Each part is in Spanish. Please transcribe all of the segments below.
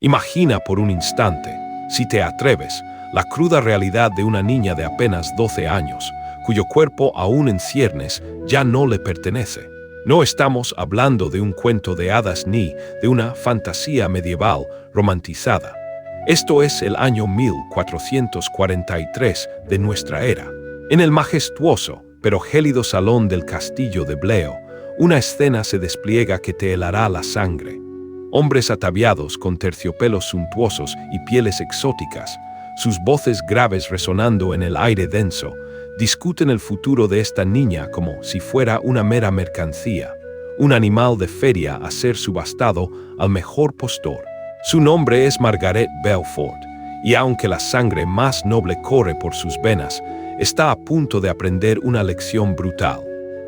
Imagina por un instante, si te atreves, la cruda realidad de una niña de apenas 12 años, cuyo cuerpo aún en ciernes ya no le pertenece. No estamos hablando de un cuento de hadas ni de una fantasía medieval romantizada. Esto es el año 1443 de nuestra era. En el majestuoso pero gélido salón del castillo de Bleo, una escena se despliega que te helará la sangre. Hombres ataviados con terciopelos suntuosos y pieles exóticas, sus voces graves resonando en el aire denso, discuten el futuro de esta niña como si fuera una mera mercancía, un animal de feria a ser subastado al mejor postor. Su nombre es Margaret Belfort, y aunque la sangre más noble corre por sus venas, está a punto de aprender una lección brutal.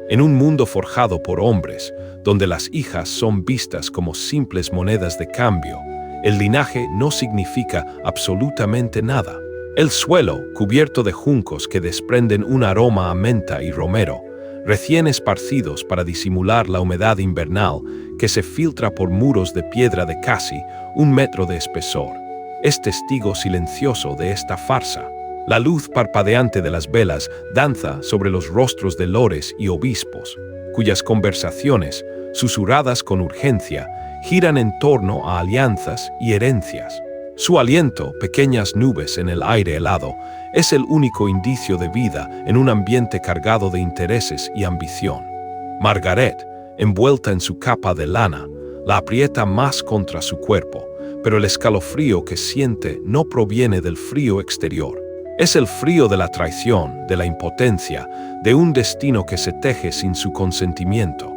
En un mundo forjado por hombres, donde las hijas son vistas como simples monedas de cambio, el linaje no significa absolutamente nada. El suelo, cubierto de juncos que desprenden un aroma a menta y romero, recién esparcidos para disimular la humedad invernal que se filtra por muros de piedra de casi 1 metro de espesor, es testigo silencioso de esta farsa. La luz parpadeante de las velas danza sobre los rostros de lores y obispos, cuyas conversaciones, susurradas con urgencia, giran en torno a alianzas y herencias. Su aliento, pequeñas nubes en el aire helado, es el único indicio de vida en un ambiente cargado de intereses y ambición. Margaret, envuelta en su capa de lana, la aprieta más contra su cuerpo, pero el escalofrío que siente no proviene del frío exterior. Es el frío de la traición, de la impotencia, de un destino que se teje sin su consentimiento.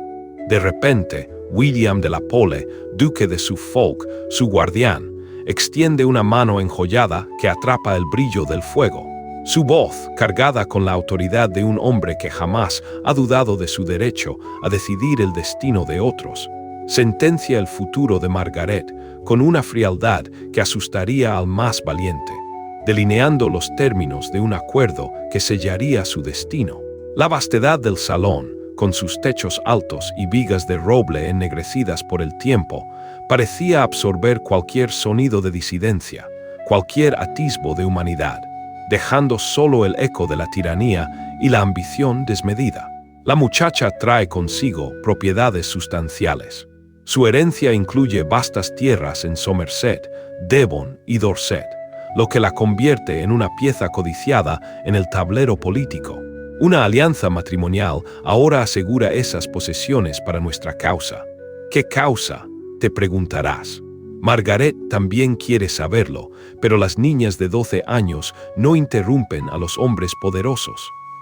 De repente, William de la Pole, duque de Suffolk, su guardián, extiende una mano enjollada que atrapa el brillo del fuego. Su voz, cargada con la autoridad de un hombre que jamás ha dudado de su derecho a decidir el destino de otros, sentencia el futuro de Margaret con una frialdad que asustaría al más valiente, delineando los términos de un acuerdo que sellaría su destino. La vastedad del salón, con sus techos altos y vigas de roble ennegrecidas por el tiempo, parecía absorber cualquier sonido de disidencia, cualquier atisbo de humanidad, dejando solo el eco de la tiranía y la ambición desmedida. La muchacha trae consigo propiedades sustanciales. Su herencia incluye vastas tierras en Somerset, Devon y Dorset, lo que la convierte en una pieza codiciada en el tablero político. Una alianza matrimonial ahora asegura esas posesiones para nuestra causa. ¿Qué causa?, te preguntarás. Margaret también quiere saberlo, pero las niñas de 12 años no interrumpen a los hombres poderosos.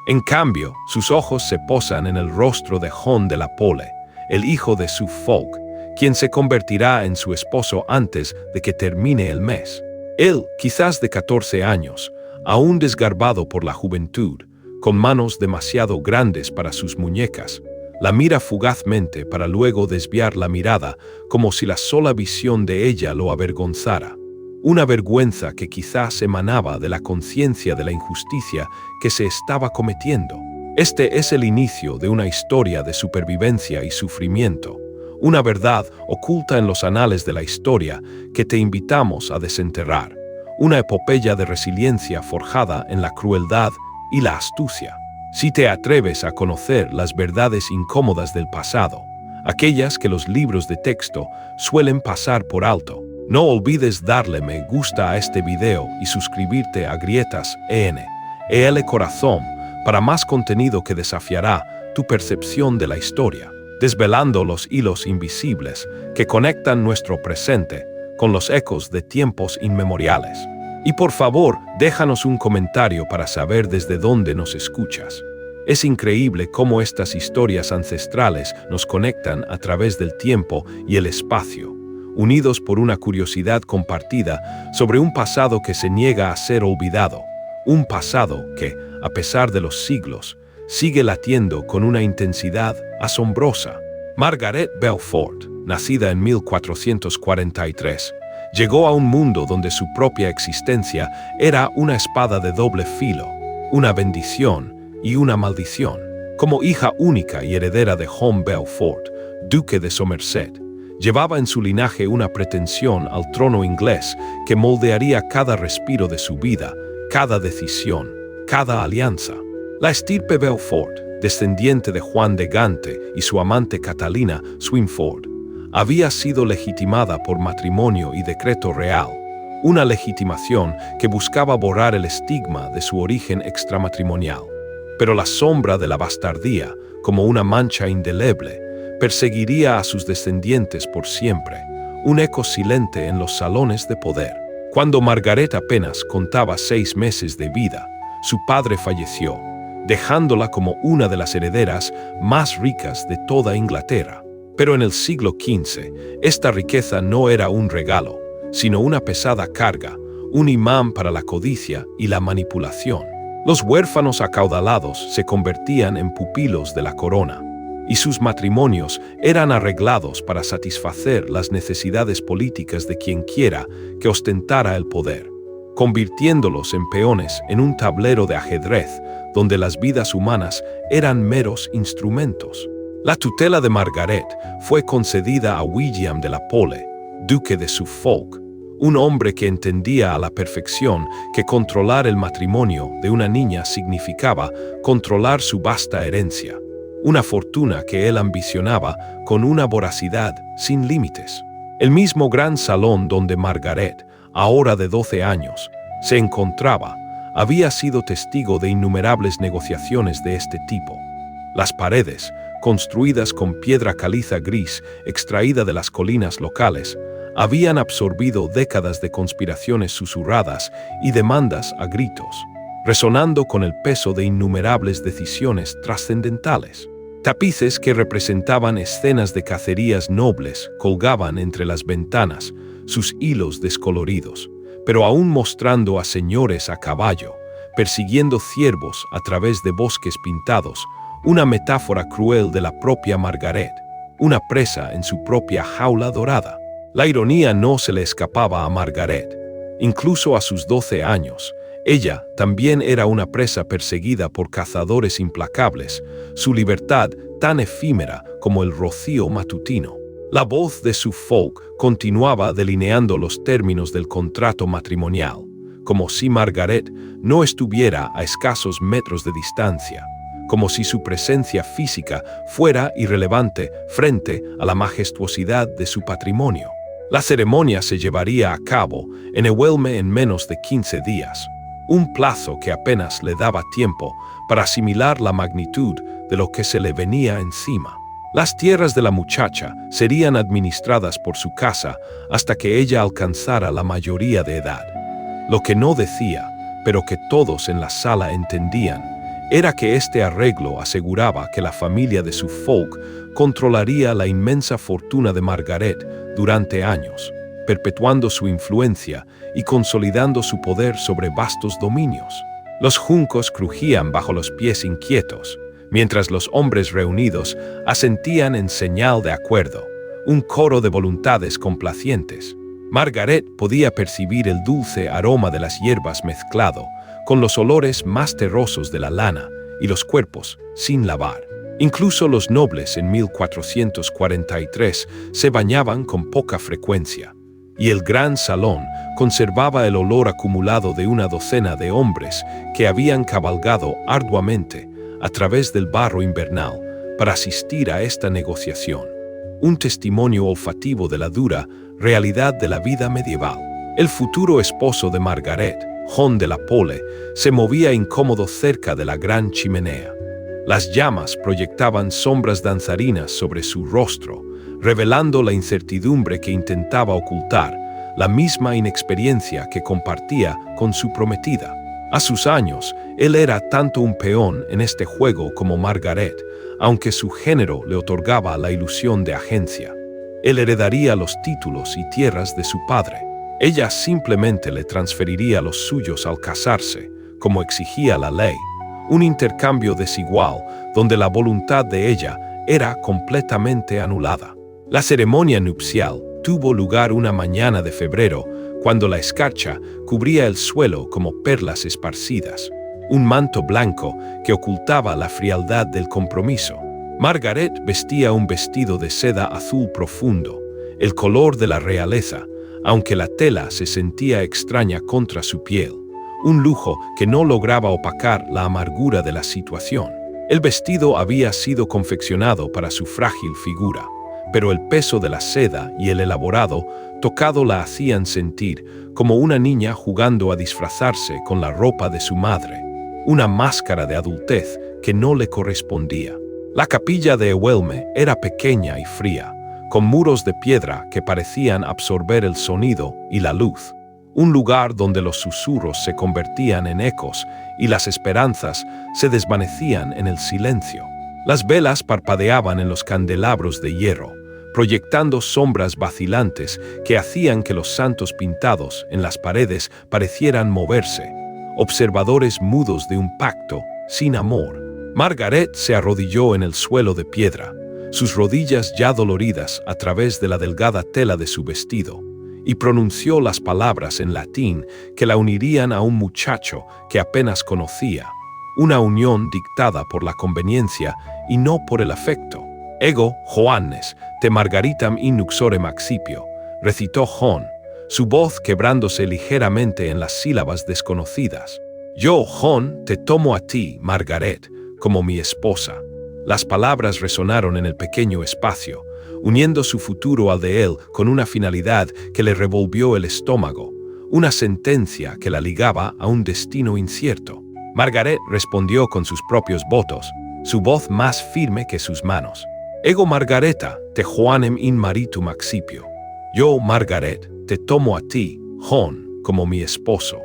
En cambio, sus ojos se posan en el rostro de John de la Pole, el hijo de Suffolk, quien se convertirá en su esposo antes de que termine el mes. Él, quizás de 14 años, aún desgarbado por la juventud, con manos demasiado grandes para sus muñecas, la mira fugazmente para luego desviar la mirada como si la sola visión de ella lo avergonzara. Una vergüenza que quizás emanaba de la conciencia de la injusticia que se estaba cometiendo. Este es el inicio de una historia de supervivencia y sufrimiento, una verdad oculta en los anales de la historia que te invitamos a desenterrar, una epopeya de resiliencia forjada en la crueldad y la astucia. Si te atreves a conocer las verdades incómodas del pasado, aquellas que los libros de texto suelen pasar por alto, no olvides darle me gusta a este video y suscribirte a Grietas EL Corazón para más contenido que desafiará tu percepción de la historia, desvelando los hilos invisibles que conectan nuestro presente con los ecos de tiempos inmemoriales. Y por favor, déjanos un comentario para saber desde dónde nos escuchas. Es increíble cómo estas historias ancestrales nos conectan a través del tiempo y el espacio, unidos por una curiosidad compartida sobre un pasado que se niega a ser olvidado, un pasado que, a pesar de los siglos, sigue latiendo con una intensidad asombrosa. Margaret Belfort, nacida en 1443, llegó a un mundo donde su propia existencia era una espada de doble filo, una bendición y una maldición. Como hija única y heredera de John Belfort, duque de Somerset, Llevaba en su linaje una pretensión al trono inglés que moldearía cada respiro de su vida, cada decisión, cada alianza. La estirpe Beaufort, descendiente de Juan de Gante y su amante Catalina Swynford, había sido legitimada por matrimonio y decreto real, una legitimación que buscaba borrar el estigma de su origen extramatrimonial. Pero la sombra de la bastardía, como una mancha indeleble, perseguiría a sus descendientes por siempre, un eco silente en los salones de poder. Cuando Margaret apenas contaba 6 meses de vida, su padre falleció, dejándola como una de las herederas más ricas de toda Inglaterra. Pero en el siglo XV, esta riqueza no era un regalo, sino una pesada carga, un imán para la codicia y la manipulación. Los huérfanos acaudalados se convertían en pupilos de la corona, y sus matrimonios eran arreglados para satisfacer las necesidades políticas de quienquiera que ostentara el poder, convirtiéndolos en peones en un tablero de ajedrez donde las vidas humanas eran meros instrumentos. La tutela de Margaret fue concedida a William de la Pole, duque de Suffolk, un hombre que entendía a la perfección que controlar el matrimonio de una niña significaba controlar su vasta herencia, una fortuna que él ambicionaba con una voracidad sin límites. El mismo gran salón donde Margaret, ahora de 12 años, se encontraba, había sido testigo de innumerables negociaciones de este tipo. Las paredes, construidas con piedra caliza gris extraída de las colinas locales, habían absorbido décadas de conspiraciones susurradas y demandas a gritos, resonando con el peso de innumerables decisiones trascendentales. Tapices que representaban escenas de cacerías nobles colgaban entre las ventanas, sus hilos descoloridos, pero aún mostrando a señores a caballo, persiguiendo ciervos a través de bosques pintados, una metáfora cruel de la propia Margaret, una presa en su propia jaula dorada. La ironía no se le escapaba a Margaret. Incluso a sus 12 años, ella también era una presa perseguida por cazadores implacables, su libertad tan efímera como el rocío matutino. La voz de Suffolk continuaba delineando los términos del contrato matrimonial, como si Margaret no estuviera a escasos metros de distancia, como si su presencia física fuera irrelevante frente a la majestuosidad de su patrimonio. La ceremonia se llevaría a cabo en Ewelme en menos de 15 días, un plazo que apenas le daba tiempo para asimilar la magnitud de lo que se le venía encima. Las tierras de la muchacha serían administradas por su casa hasta que ella alcanzara la mayoría de edad. Lo que no decía, pero que todos en la sala entendían, era que este arreglo aseguraba que la familia de Suffolk controlaría la inmensa fortuna de Margaret durante años, perpetuando su influencia y consolidando su poder sobre vastos dominios. Los juncos crujían bajo los pies inquietos, mientras los hombres reunidos asentían en señal de acuerdo, un coro de voluntades complacientes. Margaret podía percibir el dulce aroma de las hierbas mezclado con los olores más terrosos de la lana y los cuerpos sin lavar. Incluso los nobles en 1443 se bañaban con poca frecuencia, y el gran salón conservaba el olor acumulado de una docena de hombres que habían cabalgado arduamente a través del barro invernal para asistir a esta negociación, un testimonio olfativo de la dura realidad de la vida medieval. El futuro esposo de Margaret, John de la Pole, se movía incómodo cerca de la gran chimenea. Las llamas proyectaban sombras danzarinas sobre su rostro, revelando la incertidumbre que intentaba ocultar, la misma inexperiencia que compartía con su prometida. A sus años, él era tanto un peón en este juego como Margaret, aunque su género le otorgaba la ilusión de agencia. Él heredaría los títulos y tierras de su padre. Ella simplemente le transferiría los suyos al casarse, como exigía la ley, un intercambio desigual donde la voluntad de ella era completamente anulada. La ceremonia nupcial tuvo lugar una mañana de febrero, cuando la escarcha cubría el suelo como perlas esparcidas, un manto blanco que ocultaba la frialdad del compromiso. Margaret vestía un vestido de seda azul profundo, el color de la realeza, aunque la tela se sentía extraña contra su piel, un lujo que no lograba opacar la amargura de la situación. El vestido había sido confeccionado para su frágil figura, pero el peso de la seda y el elaborado tocado la hacían sentir como una niña jugando a disfrazarse con la ropa de su madre, una máscara de adultez que no le correspondía. La capilla de Ewelme era pequeña y fría, con muros de piedra que parecían absorber el sonido y la luz, un lugar donde los susurros se convertían en ecos y las esperanzas se desvanecían en el silencio. Las velas parpadeaban en los candelabros de hierro, proyectando sombras vacilantes que hacían que los santos pintados en las paredes parecieran moverse, observadores mudos de un pacto sin amor. Margaret se arrodilló en el suelo de piedra, sus rodillas ya doloridas a través de la delgada tela de su vestido, y pronunció las palabras en latín que la unirían a un muchacho que apenas conocía, una unión dictada por la conveniencia y no por el afecto. Ego, Joannes, te margaritam in nuxore maxipio, recitó Jon, su voz quebrándose ligeramente en las sílabas desconocidas. Yo, Jon, te tomo a ti, Margaret, como mi esposa. Las palabras resonaron en el pequeño espacio, uniendo su futuro al de él con una finalidad que le revolvió el estómago, una sentencia que la ligaba a un destino incierto. Margaret respondió con sus propios votos, su voz más firme que sus manos. Ego Margareta, te Joanem in maritu maxipio. Yo, Margaret, te tomo a ti, Jon, como mi esposo.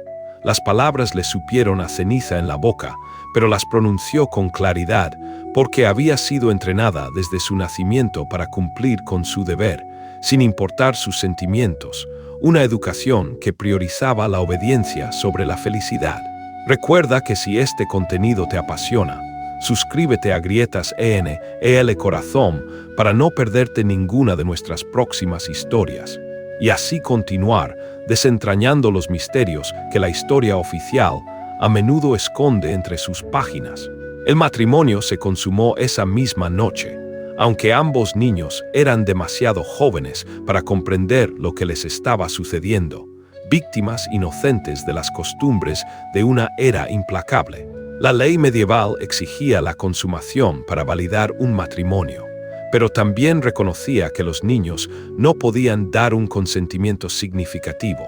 Las palabras le supieron a ceniza en la boca, pero las pronunció con claridad, porque había sido entrenada desde su nacimiento para cumplir con su deber, sin importar sus sentimientos, una educación que priorizaba la obediencia sobre la felicidad. Recuerda que si este contenido te apasiona, suscríbete a Grietas EL Corazón para no perderte ninguna de nuestras próximas historias, y así continuar desentrañando los misterios que la historia oficial a menudo esconde entre sus páginas. El matrimonio se consumó esa misma noche, aunque ambos niños eran demasiado jóvenes para comprender lo que les estaba sucediendo, víctimas inocentes de las costumbres de una era implacable. La ley medieval exigía la consumación para validar un matrimonio, pero también reconocía que los niños no podían dar un consentimiento significativo,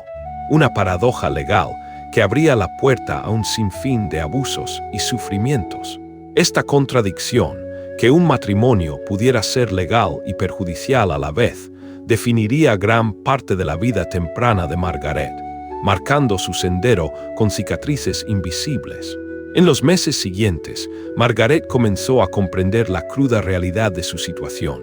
una paradoja legal que abría la puerta a un sinfín de abusos y sufrimientos. Esta contradicción, que un matrimonio pudiera ser legal y perjudicial a la vez, definiría gran parte de la vida temprana de Margaret, marcando su sendero con cicatrices invisibles. En los meses siguientes, Margaret comenzó a comprender la cruda realidad de su situación.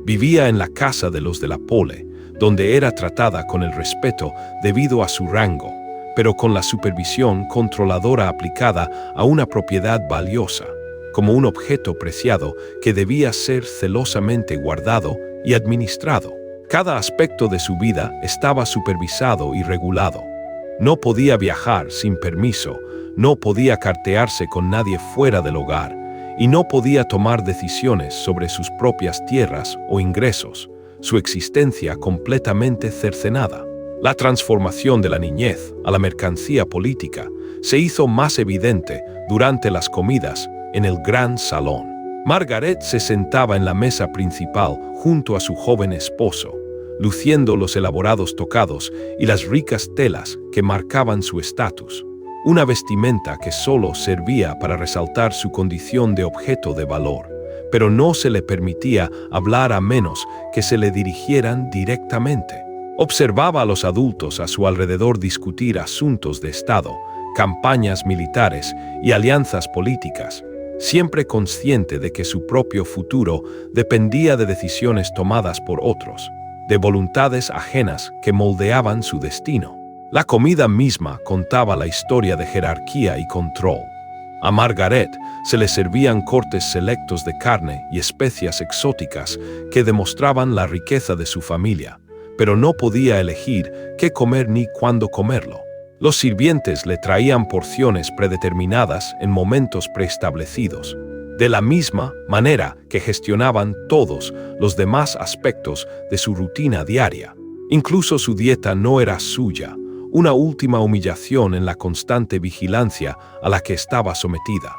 Vivía en la casa de los de la Pole, donde era tratada con el respeto debido a su rango, pero con la supervisión controladora aplicada a una propiedad valiosa, como un objeto preciado que debía ser celosamente guardado y administrado. Cada aspecto de su vida estaba supervisado y regulado. No podía viajar sin permiso, no podía cartearse con nadie fuera del hogar, y no podía tomar decisiones sobre sus propias tierras o ingresos, su existencia completamente cercenada. La transformación de la niñez a la mercancía política se hizo más evidente durante las comidas en el gran salón. Margaret se sentaba en la mesa principal junto a su joven esposo, luciendo los elaborados tocados y las ricas telas que marcaban su estatus, una vestimenta que solo servía para resaltar su condición de objeto de valor, pero no se le permitía hablar a menos que se le dirigieran directamente. Observaba a los adultos a su alrededor discutir asuntos de Estado, campañas militares y alianzas políticas, siempre consciente de que su propio futuro dependía de decisiones tomadas por otros, de voluntades ajenas que moldeaban su destino. La comida misma contaba la historia de jerarquía y control. A Margaret se le servían cortes selectos de carne y especias exóticas que demostraban la riqueza de su familia, pero no podía elegir qué comer ni cuándo comerlo. Los sirvientes le traían porciones predeterminadas en momentos preestablecidos, de la misma manera que gestionaban todos los demás aspectos de su rutina diaria. Incluso su dieta no era suya, una última humillación en la constante vigilancia a la que estaba sometida.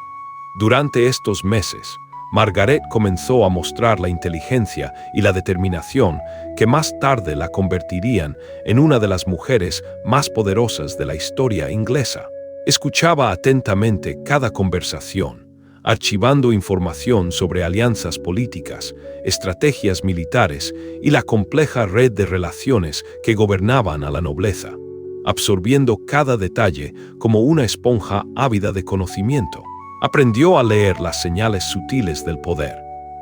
Durante estos meses, Margaret comenzó a mostrar la inteligencia y la determinación que más tarde la convertirían en una de las mujeres más poderosas de la historia inglesa. Escuchaba atentamente cada conversación, archivando información sobre alianzas políticas, estrategias militares y la compleja red de relaciones que gobernaban a la nobleza, absorbiendo cada detalle como una esponja ávida de conocimiento. Aprendió a leer las señales sutiles del poder,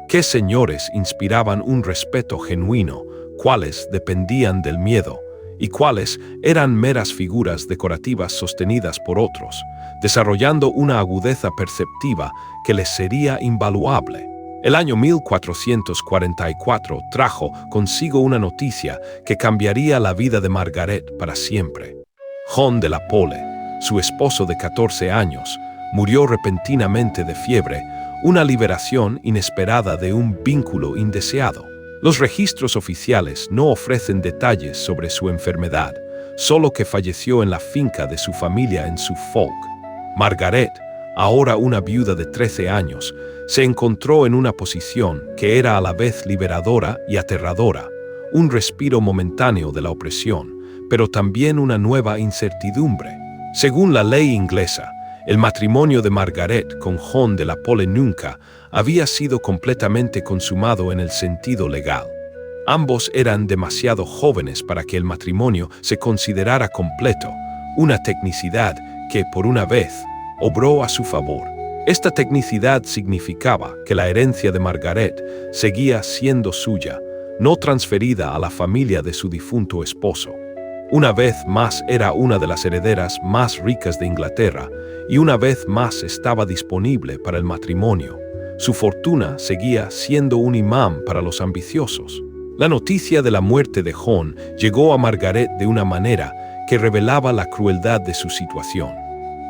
qué señores inspiraban un respeto genuino, cuáles dependían del miedo y cuáles eran meras figuras decorativas sostenidas por otros, desarrollando una agudeza perceptiva que les sería invaluable. El año 1444 trajo consigo una noticia que cambiaría la vida de Margaret para siempre. John de la Pole, su esposo de 14 años, murió repentinamente de fiebre, una liberación inesperada de un vínculo indeseado. Los registros oficiales no ofrecen detalles sobre su enfermedad, solo que falleció en la finca de su familia en Suffolk. Margaret, ahora una viuda de 13 años, se encontró en una posición que era a la vez liberadora y aterradora, un respiro momentáneo de la opresión, pero también una nueva incertidumbre. Según la ley inglesa, el matrimonio de Margaret con John de la Pole nunca había sido completamente consumado en el sentido legal. Ambos eran demasiado jóvenes para que el matrimonio se considerara completo, una tecnicidad que, por una vez, obró a su favor. Esta tecnicidad significaba que la herencia de Margaret seguía siendo suya, no transferida a la familia de su difunto esposo. Una vez más era una de las herederas más ricas de Inglaterra y una vez más estaba disponible para el matrimonio. Su fortuna seguía siendo un imán para los ambiciosos. La noticia de la muerte de John llegó a Margaret de una manera que revelaba la crueldad de su situación.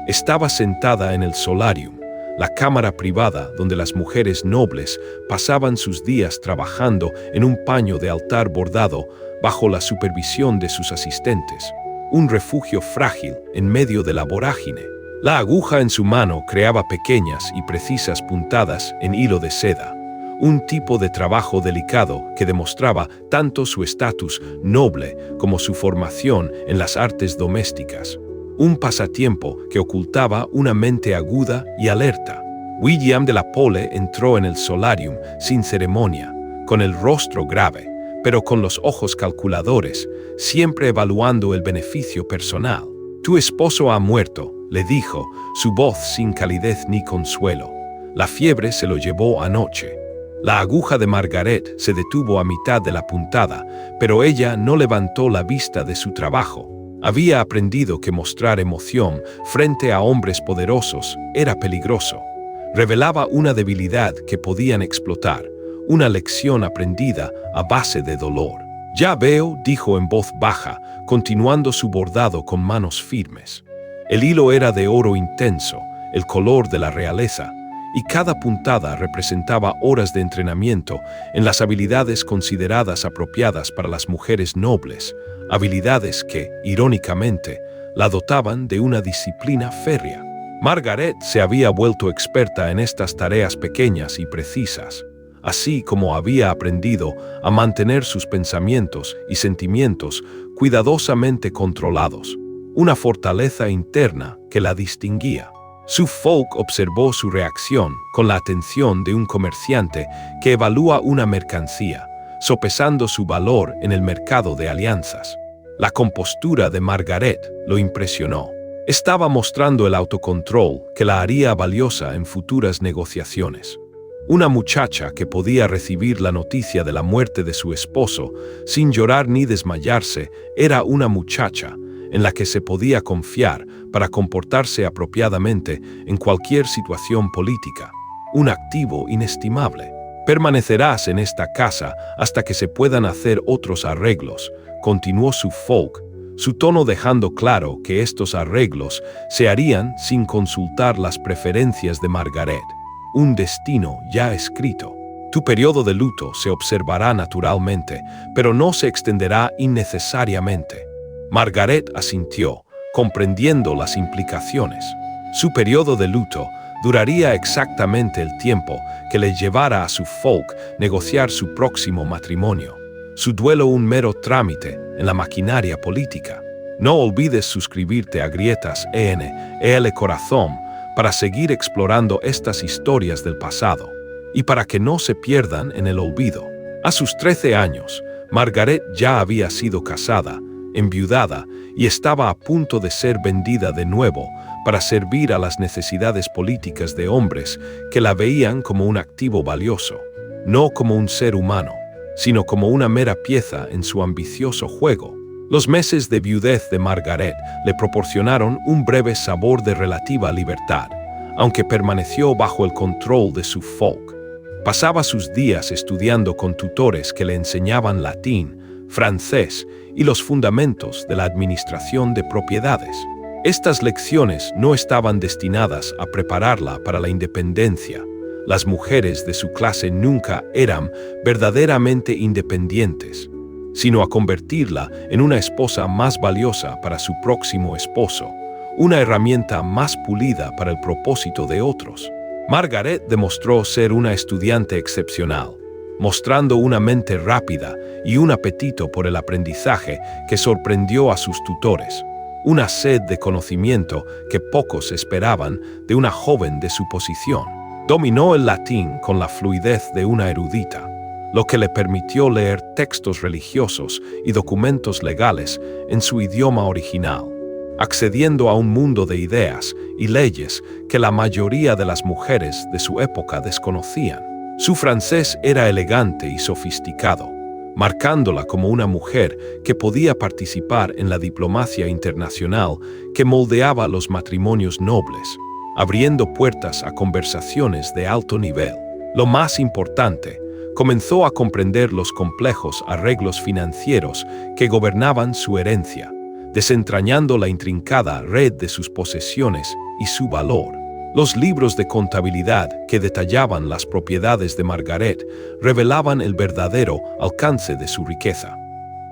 Estaba sentada en el solarium, la cámara privada donde las mujeres nobles pasaban sus días trabajando en un paño de altar bordado bajo la supervisión de sus asistentes, un refugio frágil en medio de la vorágine. La aguja en su mano creaba pequeñas y precisas puntadas en hilo de seda, un tipo de trabajo delicado que demostraba tanto su estatus noble como su formación en las artes domésticas, un pasatiempo que ocultaba una mente aguda y alerta. William de la Pole entró en el solarium sin ceremonia, con el rostro grave, pero con los ojos calculadores, siempre evaluando el beneficio personal. «Tu esposo ha muerto», le dijo, su voz sin calidez ni consuelo. «La fiebre se lo llevó anoche». La aguja de Margaret se detuvo a mitad de la puntada, pero ella no levantó la vista de su trabajo. Había aprendido que mostrar emoción frente a hombres poderosos era peligroso. Revelaba una debilidad que podían explotar, una lección aprendida a base de dolor. «Ya veo», dijo en voz baja, continuando su bordado con manos firmes. El hilo era de oro intenso, el color de la realeza, y cada puntada representaba horas de entrenamiento en las habilidades consideradas apropiadas para las mujeres nobles, habilidades que, irónicamente, la dotaban de una disciplina férrea. Margaret se había vuelto experta en estas tareas pequeñas y precisas, así como había aprendido a mantener sus pensamientos y sentimientos cuidadosamente controlados, una fortaleza interna que la distinguía. Suffolk observó su reacción con la atención de un comerciante que evalúa una mercancía, sopesando su valor en el mercado de alianzas. La compostura de Margaret lo impresionó. Estaba mostrando el autocontrol que la haría valiosa en futuras negociaciones. Una muchacha que podía recibir la noticia de la muerte de su esposo sin llorar ni desmayarse era una muchacha en la que se podía confiar para comportarse apropiadamente en cualquier situación política. Un activo inestimable. «Permanecerás en esta casa hasta que se puedan hacer otros arreglos», continuó Suffolk, su tono dejando claro que estos arreglos se harían sin consultar las preferencias de Margaret. un destino ya escrito. Tu periodo de luto se observará naturalmente, pero no se extenderá innecesariamente. Margaret asintió, comprendiendo las implicaciones. Su periodo de luto duraría exactamente el tiempo que le llevara a Suffolk negociar su próximo matrimonio. Su duelo un mero trámite en la maquinaria política. No olvides suscribirte a Grietas EL Corazón para seguir explorando estas historias del pasado y para que no se pierdan en el olvido. A sus 13 años, Margaret ya había sido casada, enviudada y estaba a punto de ser vendida de nuevo para servir a las necesidades políticas de hombres que la veían como un activo valioso, no como un ser humano, sino como una mera pieza en su ambicioso juego. Los meses de viudez de Margaret le proporcionaron un breve sabor de relativa libertad, aunque permaneció bajo el control de Suffolk. Pasaba sus días estudiando con tutores que le enseñaban latín, francés y los fundamentos de la administración de propiedades. Estas lecciones no estaban destinadas a prepararla para la independencia. Las mujeres de su clase nunca eran verdaderamente independientes, sino a convertirla en una esposa más valiosa para su próximo esposo, una herramienta más pulida para el propósito de otros. Margaret demostró ser una estudiante excepcional, mostrando una mente rápida y un apetito por el aprendizaje que sorprendió a sus tutores, una sed de conocimiento que pocos esperaban de una joven de su posición. Dominó el latín con la fluidez de una erudita, lo que le permitió leer textos religiosos y documentos legales en su idioma original, accediendo a un mundo de ideas y leyes que la mayoría de las mujeres de su época desconocían. Su francés era elegante y sofisticado, marcándola como una mujer que podía participar en la diplomacia internacional que moldeaba los matrimonios nobles, abriendo puertas a conversaciones de alto nivel. Lo más importante, comenzó a comprender los complejos arreglos financieros que gobernaban su herencia, desentrañando la intrincada red de sus posesiones y su valor. Los libros de contabilidad que detallaban las propiedades de Margaret revelaban el verdadero alcance de su riqueza.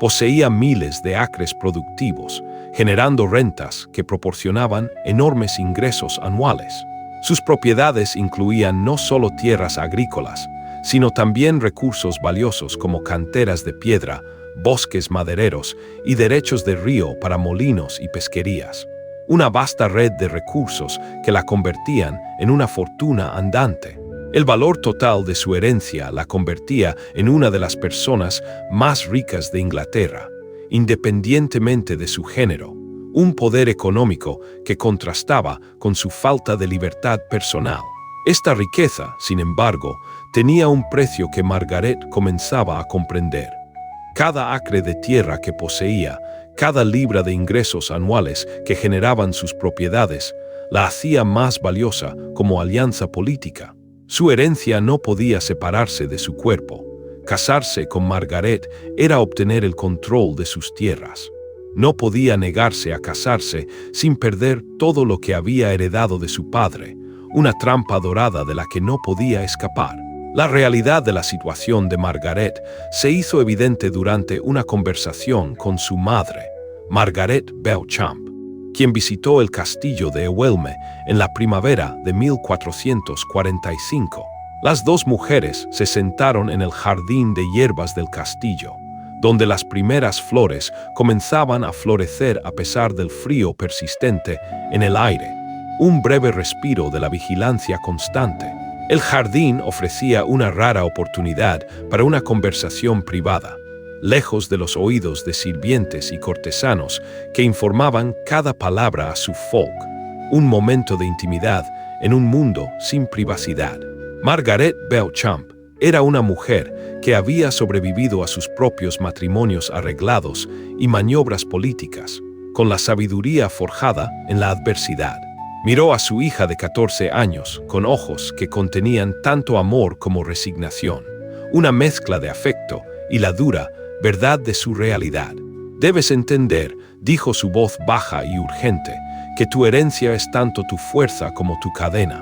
Poseía miles de acres productivos, generando rentas que proporcionaban enormes ingresos anuales. Sus propiedades incluían no solo tierras agrícolas, sino también recursos valiosos como canteras de piedra, bosques madereros y derechos de río para molinos y pesquerías. Una vasta red de recursos que la convertían en una fortuna andante. El valor total de su herencia la convertía en una de las personas más ricas de Inglaterra, independientemente de su género, un poder económico que contrastaba con su falta de libertad personal. Esta riqueza, sin embargo, tenía un precio que Margaret comenzaba a comprender. Cada acre de tierra que poseía, cada libra de ingresos anuales que generaban sus propiedades, la hacía más valiosa como alianza política. Su herencia no podía separarse de su cuerpo. Casarse con Margaret era obtener el control de sus tierras. No podía negarse a casarse sin perder todo lo que había heredado de su padre, una trampa dorada de la que no podía escapar. La realidad de la situación de Margaret se hizo evidente durante una conversación con su madre, Margaret Beauchamp, quien visitó el castillo de Ewelme en la primavera de 1445. Las dos mujeres se sentaron en el jardín de hierbas del castillo, donde las primeras flores comenzaban a florecer a pesar del frío persistente en el aire, un breve respiro de la vigilancia constante. El jardín ofrecía una rara oportunidad para una conversación privada, lejos de los oídos de sirvientes y cortesanos que informaban cada palabra a Suffolk, un momento de intimidad en un mundo sin privacidad. Margaret Beauchamp era una mujer que había sobrevivido a sus propios matrimonios arreglados y maniobras políticas, con la sabiduría forjada en la adversidad. Miró a su hija de 14 años con ojos que contenían tanto amor como resignación, una mezcla de afecto y la dura verdad de su realidad. Debes entender, dijo su voz baja y urgente, que tu herencia es tanto tu fuerza como tu cadena.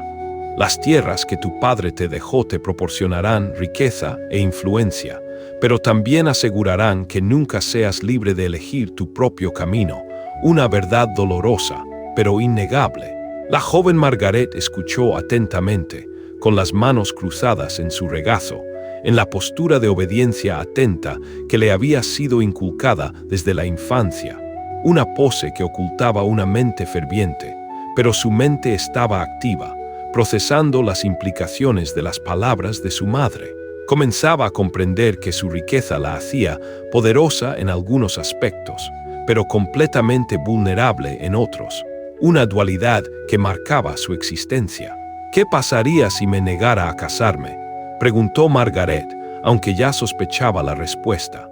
Las tierras que tu padre te dejó te proporcionarán riqueza e influencia, pero también asegurarán que nunca seas libre de elegir tu propio camino, una verdad dolorosa, pero innegable. La joven Margaret escuchó atentamente, con las manos cruzadas en su regazo, en la postura de obediencia atenta que le había sido inculcada desde la infancia, una pose que ocultaba una mente ferviente, pero su mente estaba activa, procesando las implicaciones de las palabras de su madre. Comenzaba a comprender que su riqueza la hacía poderosa en algunos aspectos, pero completamente vulnerable en otros, una dualidad que marcaba su existencia. ¿Qué pasaría si me negara a casarme?, preguntó Margaret, aunque ya sospechaba la respuesta.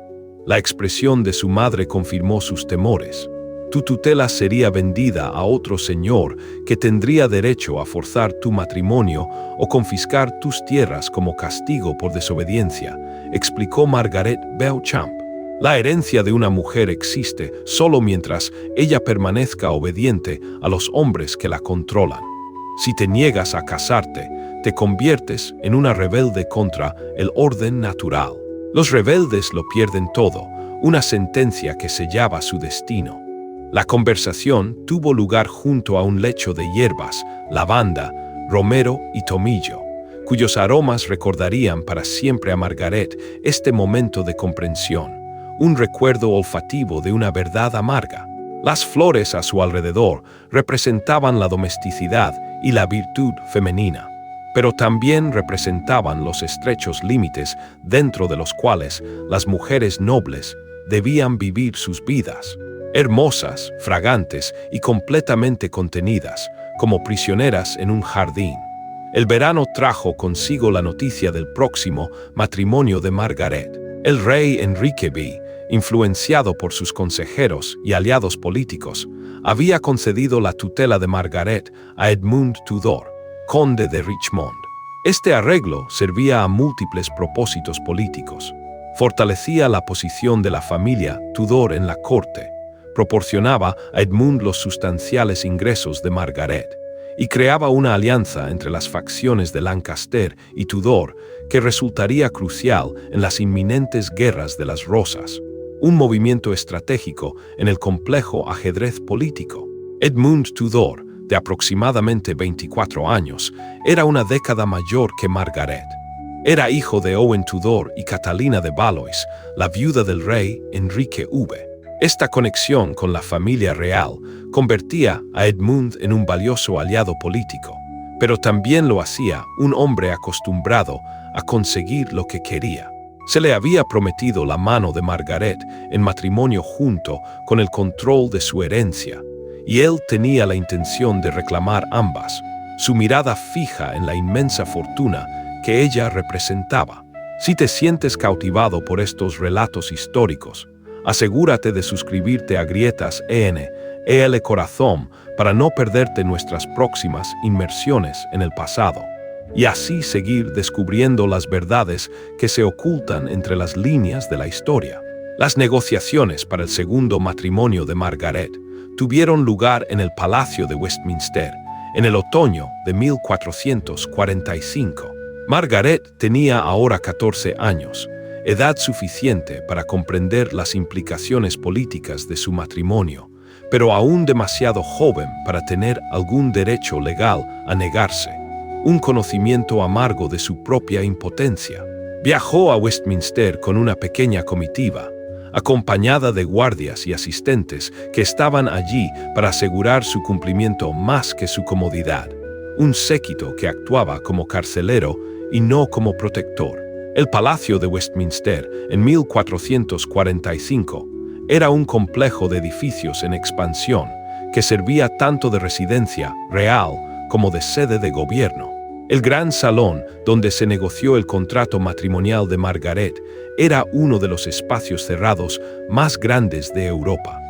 La expresión de su madre confirmó sus temores. Tu tutela sería vendida a otro señor que tendría derecho a forzar tu matrimonio o confiscar tus tierras como castigo por desobediencia, explicó Margaret Beauchamp. La herencia de una mujer existe solo mientras ella permanezca obediente a los hombres que la controlan. Si te niegas a casarte, te conviertes en una rebelde contra el orden natural. Los rebeldes lo pierden todo, una sentencia que sellaba su destino. La conversación tuvo lugar junto a un lecho de hierbas, lavanda, romero y tomillo, cuyos aromas recordarían para siempre a Margaret este momento de comprensión, un recuerdo olfativo de una verdad amarga. Las flores a su alrededor representaban la domesticidad y la virtud femenina, pero también representaban los estrechos límites dentro de los cuales las mujeres nobles debían vivir sus vidas, hermosas, fragantes y completamente contenidas, como prisioneras en un jardín. El verano trajo consigo la noticia del próximo matrimonio de Margaret. El rey Enrique V, influenciado por sus consejeros y aliados políticos, había concedido la tutela de Margaret a Edmund Tudor, conde de Richmond. Este arreglo servía a múltiples propósitos políticos. Fortalecía la posición de la familia Tudor en la corte, proporcionaba a Edmund los sustanciales ingresos de Margaret y creaba una alianza entre las facciones de Lancaster y Tudor que resultaría crucial en las inminentes guerras de las Rosas, un movimiento estratégico en el complejo ajedrez político. Edmund Tudor, de aproximadamente 24 años, era una década mayor que Margaret. Era hijo de Owen Tudor y Catalina de Valois, la viuda del rey Enrique V. Esta conexión con la familia real convertía a Edmund en un valioso aliado político, pero también lo hacía un hombre acostumbrado a conseguir lo que quería. Se le había prometido la mano de Margaret en matrimonio junto con el control de su herencia, y él tenía la intención de reclamar ambas, su mirada fija en la inmensa fortuna que ella representaba. Si te sientes cautivado por estos relatos históricos, asegúrate de suscribirte a Grietas EL Corazón para no perderte nuestras próximas inmersiones en el pasado, y así seguir descubriendo las verdades que se ocultan entre las líneas de la historia. Las negociaciones para el segundo matrimonio de Margaret tuvieron lugar en el Palacio de Westminster en el otoño de 1445. Margaret tenía ahora 14 años, edad suficiente para comprender las implicaciones políticas de su matrimonio, pero aún demasiado joven para tener algún derecho legal a negarse, un conocimiento amargo de su propia impotencia. Viajó a Westminster con una pequeña comitiva, acompañada de guardias y asistentes que estaban allí para asegurar su cumplimiento más que su comodidad, un séquito que actuaba como carcelero y no como protector. El Palacio de Westminster, en 1445, era un complejo de edificios en expansión que servía tanto de residencia real como de sede de gobierno. El gran salón donde se negoció el contrato matrimonial de Margaret era uno de los espacios cerrados más grandes de Europa.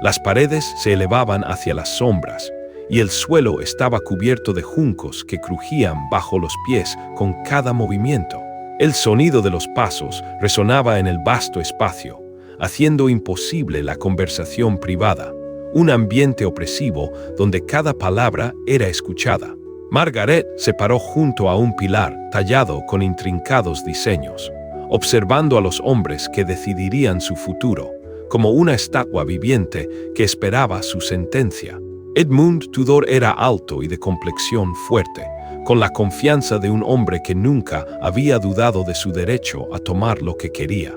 Las paredes se elevaban hacia las sombras y el suelo estaba cubierto de juncos que crujían bajo los pies con cada movimiento. El sonido de los pasos resonaba en el vasto espacio, haciendo imposible la conversación privada, un ambiente opresivo donde cada palabra era escuchada. Margaret se paró junto a un pilar tallado con intrincados diseños, observando a los hombres que decidirían su futuro, como una estatua viviente que esperaba su sentencia. Edmund Tudor era alto y de complexión fuerte, con la confianza de un hombre que nunca había dudado de su derecho a tomar lo que quería.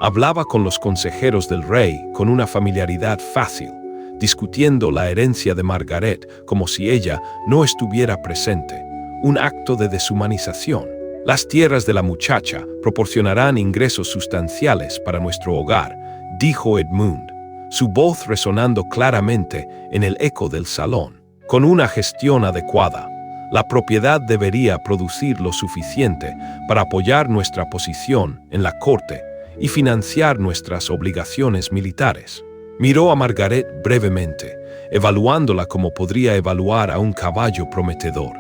Hablaba con los consejeros del rey con una familiaridad fácil, discutiendo la herencia de Margaret como si ella no estuviera presente, un acto de deshumanización. Las tierras de la muchacha proporcionarán ingresos sustanciales para nuestro hogar, dijo Edmund, su voz resonando claramente en el eco del salón. Con una gestión adecuada, la propiedad debería producir lo suficiente para apoyar nuestra posición en la corte y financiar nuestras obligaciones militares. Miró a Margaret brevemente, evaluándola como podría evaluar a un caballo prometedor.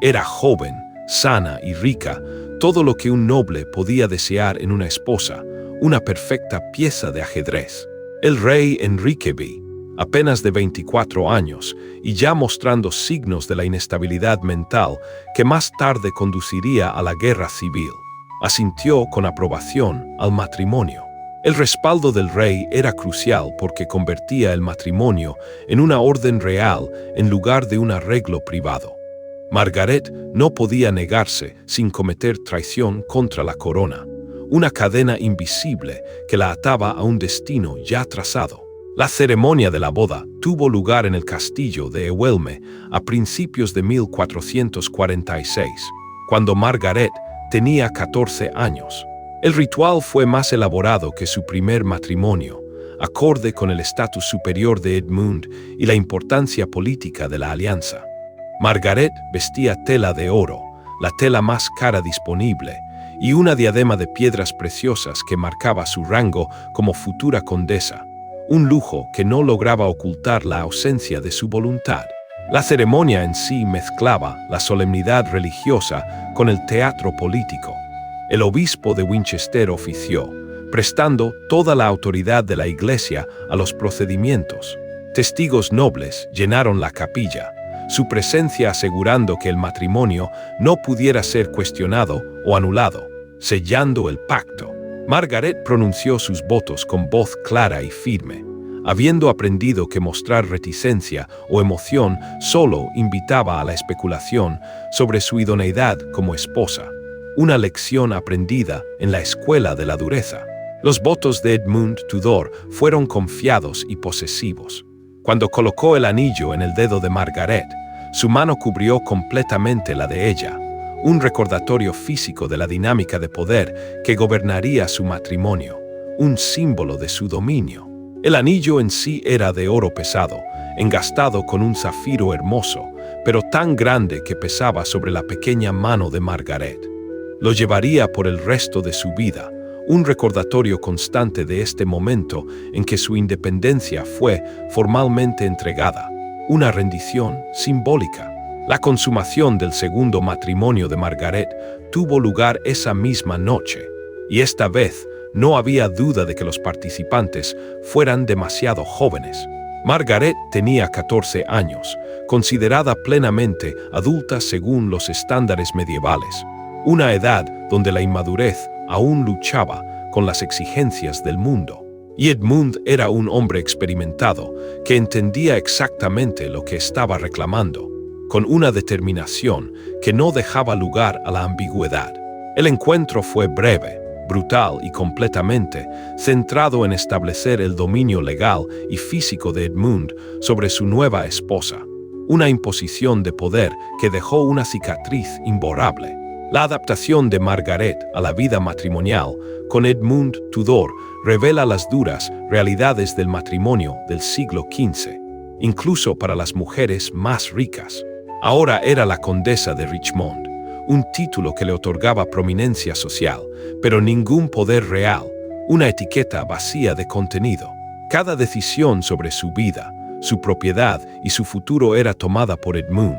Era joven, sana y rica, todo lo que un noble podía desear en una esposa, una perfecta pieza de ajedrez. El rey Enrique V, apenas de 24 años y ya mostrando signos de la inestabilidad mental que más tarde conduciría a la guerra civil, asintió con aprobación al matrimonio. El respaldo del rey era crucial porque convertía el matrimonio en una orden real en lugar de un arreglo privado. Margaret no podía negarse sin cometer traición contra la corona, una cadena invisible que la ataba a un destino ya trazado. La ceremonia de la boda tuvo lugar en el castillo de Ewelme a principios de 1446, cuando Margaret tenía 14 años. El ritual fue más elaborado que su primer matrimonio, acorde con el estatus superior de Edmund y la importancia política de la alianza. Margaret vestía tela de oro, la tela más cara disponible, y una diadema de piedras preciosas que marcaba su rango como futura condesa, un lujo que no lograba ocultar la ausencia de su voluntad. La ceremonia en sí mezclaba la solemnidad religiosa con el teatro político. El obispo de Winchester ofició, prestando toda la autoridad de la iglesia a los procedimientos. Testigos nobles llenaron la capilla, su presencia asegurando que el matrimonio no pudiera ser cuestionado o anulado, sellando el pacto. Margaret pronunció sus votos con voz clara y firme, habiendo aprendido que mostrar reticencia o emoción solo invitaba a la especulación sobre su idoneidad como esposa, una lección aprendida en la escuela de la dureza. Los votos de Edmund Tudor fueron confiados y posesivos. Cuando colocó el anillo en el dedo de Margaret, su mano cubrió completamente la de ella, un recordatorio físico de la dinámica de poder que gobernaría su matrimonio, un símbolo de su dominio. El anillo en sí era de oro pesado, engastado con un zafiro hermoso, pero tan grande que pesaba sobre la pequeña mano de Margaret. Lo llevaría por el resto de su vida, un recordatorio constante de este momento en que su independencia fue formalmente entregada, una rendición simbólica. La consumación del segundo matrimonio de Margaret tuvo lugar esa misma noche, y esta vez no había duda de que los participantes fueran demasiado jóvenes. Margaret tenía 14 años, considerada plenamente adulta según los estándares medievales, una edad donde la inmadurez aún luchaba con las exigencias del mundo. Y Edmund era un hombre experimentado que entendía exactamente lo que estaba reclamando, con una determinación que no dejaba lugar a la ambigüedad. El encuentro fue breve, brutal y completamente centrado en establecer el dominio legal y físico de Edmund sobre su nueva esposa, una imposición de poder que dejó una cicatriz imborrable. La adaptación de Margaret a la vida matrimonial con Edmund Tudor revela las duras realidades del matrimonio del siglo XV, incluso para las mujeres más ricas. Ahora era la condesa de Richmond, un título que le otorgaba prominencia social, pero ningún poder real, una etiqueta vacía de contenido. Cada decisión sobre su vida, su propiedad y su futuro era tomada por Edmund,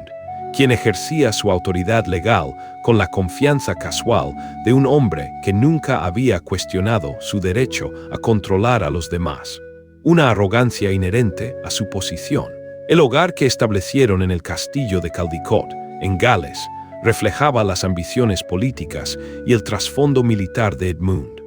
quien ejercía su autoridad legal con la confianza casual de un hombre que nunca había cuestionado su derecho a controlar a los demás, una arrogancia inherente a su posición. El hogar que establecieron en el castillo de Caldicot en Gales, reflejaba las ambiciones políticas y el trasfondo militar de Edmund.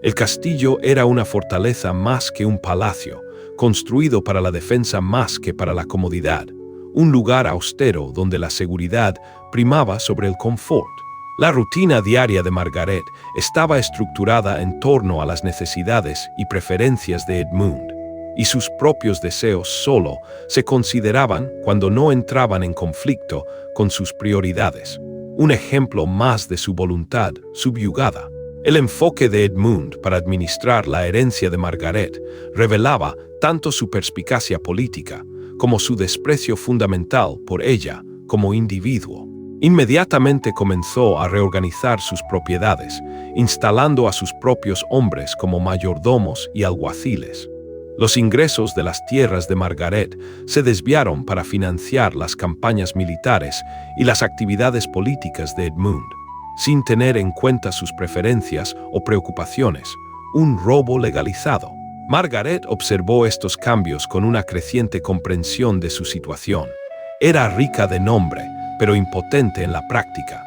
El castillo era una fortaleza más que un palacio, construido para la defensa más que para la comodidad, un lugar austero donde la seguridad primaba sobre el confort. La rutina diaria de Margaret estaba estructurada en torno a las necesidades y preferencias de Edmund, y sus propios deseos solo se consideraban cuando no entraban en conflicto con sus prioridades. Un ejemplo más de su voluntad subyugada. El enfoque de Edmund para administrar la herencia de Margaret revelaba tanto su perspicacia política como su desprecio fundamental por ella como individuo. Inmediatamente comenzó a reorganizar sus propiedades, instalando a sus propios hombres como mayordomos y alguaciles. Los ingresos de las tierras de Margaret se desviaron para financiar las campañas militares y las actividades políticas de Edmund, sin tener en cuenta sus preferencias o preocupaciones, un robo legalizado. Margaret observó estos cambios con una creciente comprensión de su situación. Era rica de nombre, pero impotente en la práctica.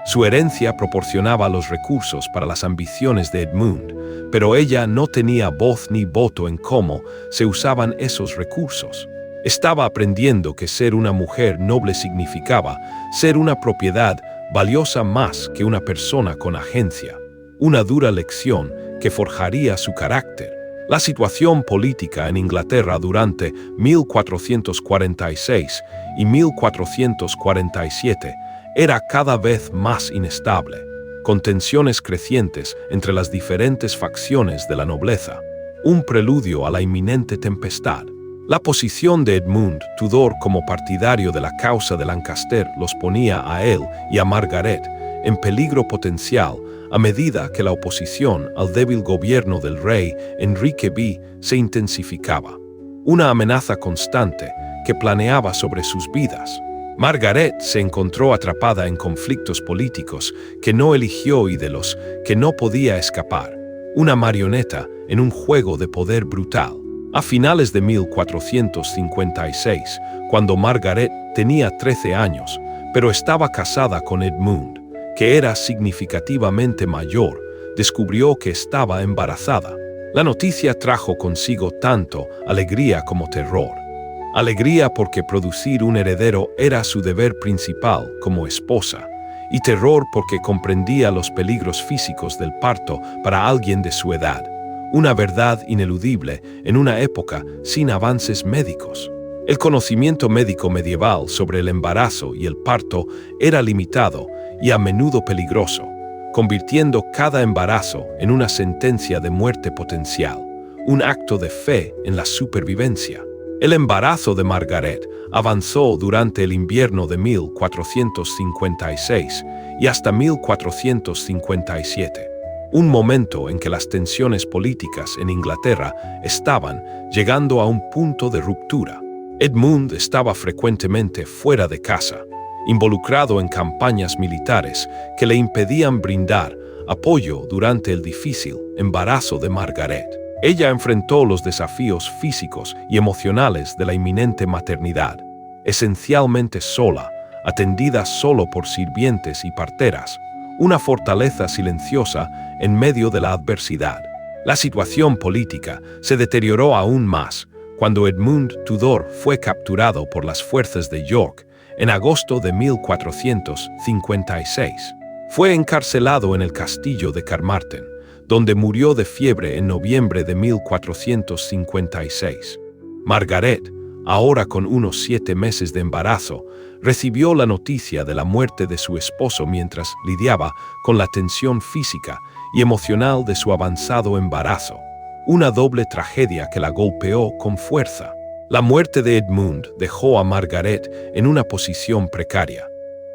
Su herencia proporcionaba los recursos para las ambiciones de Edmund, pero ella no tenía voz ni voto en cómo se usaban esos recursos. Estaba aprendiendo que ser una mujer noble significaba ser una propiedad valiosa más que una persona con agencia, una dura lección que forjaría su carácter. La situación política en Inglaterra durante 1446 y 1447 era cada vez más inestable, con tensiones crecientes entre las diferentes facciones de la nobleza, un preludio a la inminente tempestad. La posición de Edmund Tudor como partidario de la causa de Lancaster los ponía a él y a Margaret en peligro potencial a medida que la oposición al débil gobierno del rey Enrique V se intensificaba, una amenaza constante que planeaba sobre sus vidas. Margaret se encontró atrapada en conflictos políticos que no eligió y de los que no podía escapar, una marioneta en un juego de poder brutal. A finales de 1456, cuando Margaret tenía 13 años, pero estaba casada con Edmund, que era significativamente mayor, descubrió que estaba embarazada. La noticia trajo consigo tanto alegría como terror. Alegría porque producir un heredero era su deber principal como esposa, y terror porque comprendía los peligros físicos del parto para alguien de su edad, una verdad ineludible en una época sin avances médicos. El conocimiento médico medieval sobre el embarazo y el parto era limitado y a menudo peligroso, convirtiendo cada embarazo en una sentencia de muerte potencial, un acto de fe en la supervivencia. El embarazo de Margaret avanzó durante el invierno de 1456 y hasta 1457, un momento en que las tensiones políticas en Inglaterra estaban llegando a un punto de ruptura. Edmund estaba frecuentemente fuera de casa, involucrado en campañas militares que le impedían brindar apoyo durante el difícil embarazo de Margaret. Ella enfrentó los desafíos físicos y emocionales de la inminente maternidad, esencialmente sola, atendida solo por sirvientes y parteras, una fortaleza silenciosa en medio de la adversidad. La situación política se deterioró aún más cuando Edmund Tudor fue capturado por las fuerzas de York en agosto de 1456. Fue encarcelado en el castillo de Carmarthen, donde murió de fiebre en noviembre de 1456. Margaret, ahora con unos 7 meses de embarazo, recibió la noticia de la muerte de su esposo mientras lidiaba con la tensión física y emocional de su avanzado embarazo, una doble tragedia que la golpeó con fuerza. La muerte de Edmund dejó a Margaret en una posición precaria.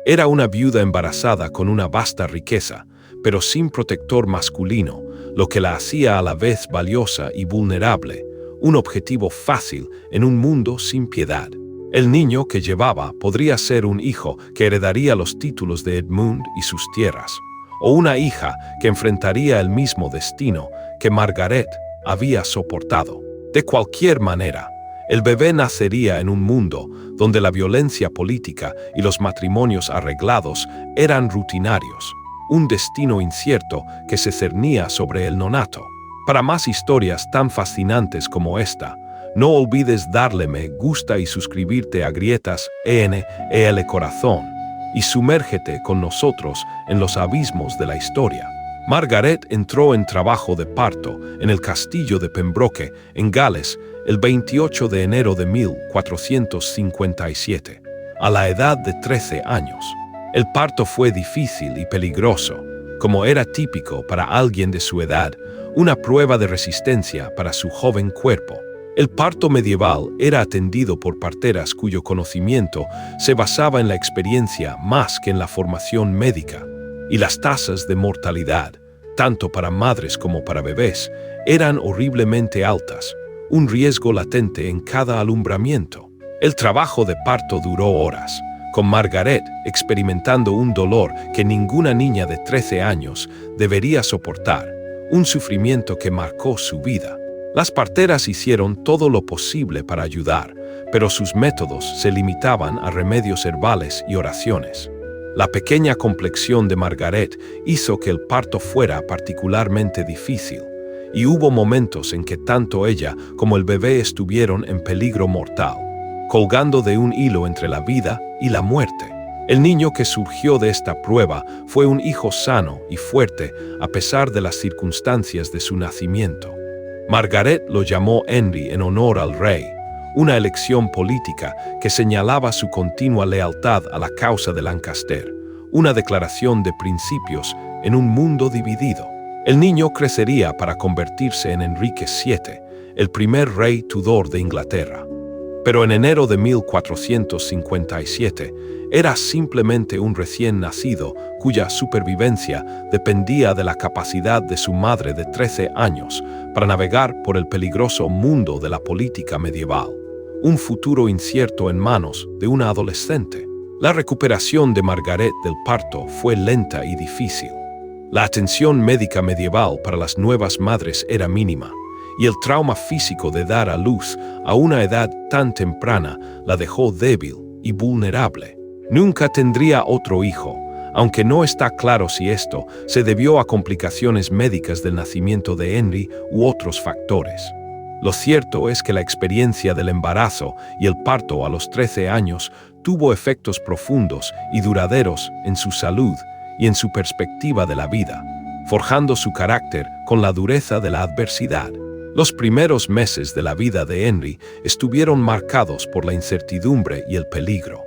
Era una viuda embarazada con una vasta riqueza, pero sin protector masculino, lo que la hacía a la vez valiosa y vulnerable, un objetivo fácil en un mundo sin piedad. El niño que llevaba podría ser un hijo que heredaría los títulos de Edmund y sus tierras, o una hija que enfrentaría el mismo destino que Margaret había soportado. De cualquier manera, El bebé nacería en un mundo donde la violencia política y los matrimonios arreglados eran rutinarios, un destino incierto que se cernía sobre el nonato. Para más historias tan fascinantes como esta, no olvides darle me gusta y suscribirte a Grietas ENEL Corazón y sumérgete con nosotros en los abismos de la historia. Margaret entró en trabajo de parto en el castillo de Pembroke, en Gales, el 28 de enero de 1457, a la edad de 13 años. El parto fue difícil y peligroso, como era típico para alguien de su edad, una prueba de resistencia para su joven cuerpo. El parto medieval era atendido por parteras cuyo conocimiento se basaba en la experiencia más que en la formación médica, y las tasas de mortalidad, tanto para madres como para bebés, eran horriblemente altas, un riesgo latente en cada alumbramiento. El trabajo de parto duró horas, con Margaret experimentando un dolor que ninguna niña de 13 años debería soportar, un sufrimiento que marcó su vida. Las parteras hicieron todo lo posible para ayudar, pero sus métodos se limitaban a remedios herbales y oraciones. La pequeña complexión de Margaret hizo que el parto fuera particularmente difícil, y hubo momentos en que tanto ella como el bebé estuvieron en peligro mortal, colgando de un hilo entre la vida y la muerte. El niño que surgió de esta prueba fue un hijo sano y fuerte a pesar de las circunstancias de su nacimiento. Margaret lo llamó Henry en honor al rey, una elección política que señalaba su continua lealtad a la causa de Lancaster, una declaración de principios en un mundo dividido. El niño crecería para convertirse en Enrique VII, el primer rey Tudor de Inglaterra. Pero en enero de 1457 era simplemente un recién nacido cuya supervivencia dependía de la capacidad de su madre de 13 años para navegar por el peligroso mundo de la política medieval, un futuro incierto en manos de una adolescente. La recuperación de Margaret del parto fue lenta y difícil. La atención médica medieval para las nuevas madres era mínima, y el trauma físico de dar a luz a una edad tan temprana la dejó débil y vulnerable. Nunca tendría otro hijo, aunque no está claro si esto se debió a complicaciones médicas del nacimiento de Henry u otros factores. Lo cierto es que la experiencia del embarazo y el parto a los 13 años tuvo efectos profundos y duraderos en su salud y en su perspectiva de la vida, forjando su carácter con la dureza de la adversidad. Los primeros meses de la vida de Henry estuvieron marcados por la incertidumbre y el peligro.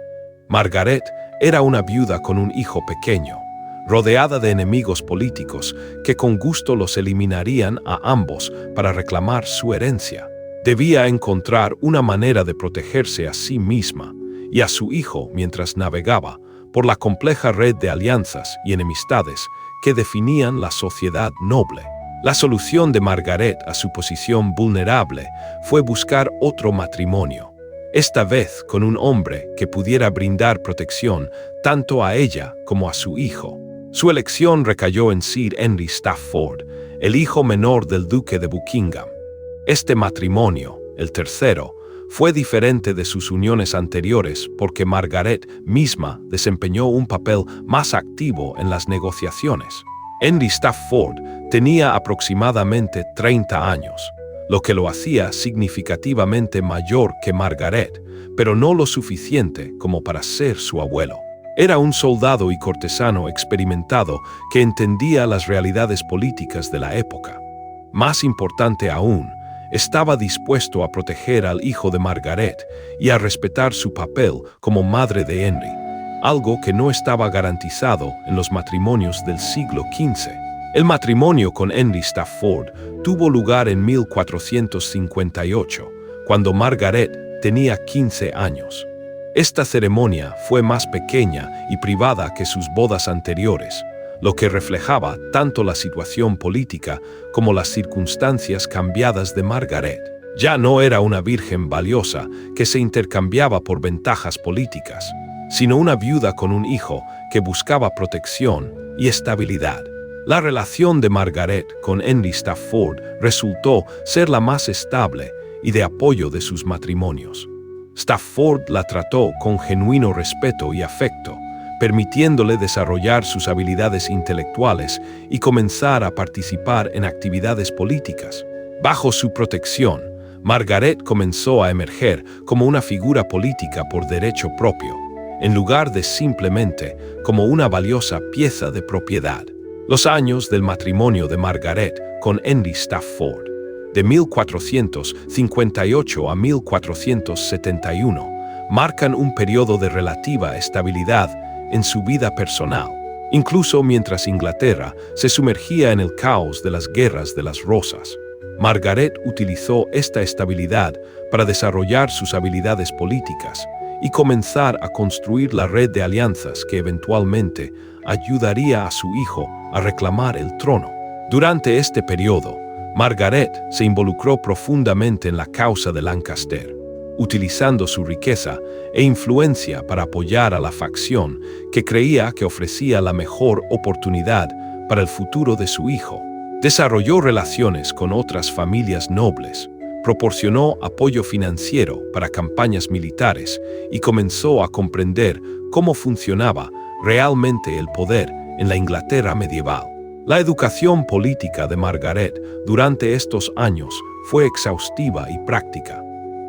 Margaret era una viuda con un hijo pequeño, rodeada de enemigos políticos que con gusto los eliminarían a ambos para reclamar su herencia. Debía encontrar una manera de protegerse a sí misma y a su hijo mientras navegaba por la compleja red de alianzas y enemistades que definían la sociedad noble. La solución de Margaret a su posición vulnerable fue buscar otro matrimonio, esta vez con un hombre que pudiera brindar protección tanto a ella como a su hijo. Su elección recayó en Sir Henry Stafford, el hijo menor del duque de Buckingham. Este matrimonio, el tercero, fue diferente de sus uniones anteriores porque Margaret misma desempeñó un papel más activo en las negociaciones. Henry Stafford tenía aproximadamente 30 años, lo que lo hacía significativamente mayor que Margaret, pero no lo suficiente como para ser su abuelo. Era un soldado y cortesano experimentado que entendía las realidades políticas de la época. Más importante aún, estaba dispuesto a proteger al hijo de Margaret y a respetar su papel como madre de Henry, algo que no estaba garantizado en los matrimonios del siglo XV. El matrimonio con Henry Stafford tuvo lugar en 1458, cuando Margaret tenía 15 años. Esta ceremonia fue más pequeña y privada que sus bodas anteriores, lo que reflejaba tanto la situación política como las circunstancias cambiadas de Margaret. Ya no era una virgen valiosa que se intercambiaba por ventajas políticas, sino una viuda con un hijo que buscaba protección y estabilidad. La relación de Margaret con Henry Stafford resultó ser la más estable y de apoyo de sus matrimonios. Stafford la trató con genuino respeto y afecto, permitiéndole desarrollar sus habilidades intelectuales y comenzar a participar en actividades políticas. Bajo su protección, Margaret comenzó a emerger como una figura política por derecho propio, en lugar de simplemente como una valiosa pieza de propiedad. Los años del matrimonio de Margaret con Henry Stafford, de 1458 a 1471, marcan un periodo de relativa estabilidad en su vida personal, incluso mientras Inglaterra se sumergía en el caos de las guerras de las rosas. Margaret utilizó esta estabilidad para desarrollar sus habilidades políticas y comenzar a construir la red de alianzas que eventualmente ayudaría a su hijo a reclamar el trono. Durante este periodo, Margaret se involucró profundamente en la causa de Lancaster, utilizando su riqueza e influencia para apoyar a la facción que creía que ofrecía la mejor oportunidad para el futuro de su hijo. Desarrolló relaciones con otras familias nobles, proporcionó apoyo financiero para campañas militares y comenzó a comprender cómo funcionaba realmente el poder en la Inglaterra medieval. La educación política de Margaret durante estos años fue exhaustiva y práctica.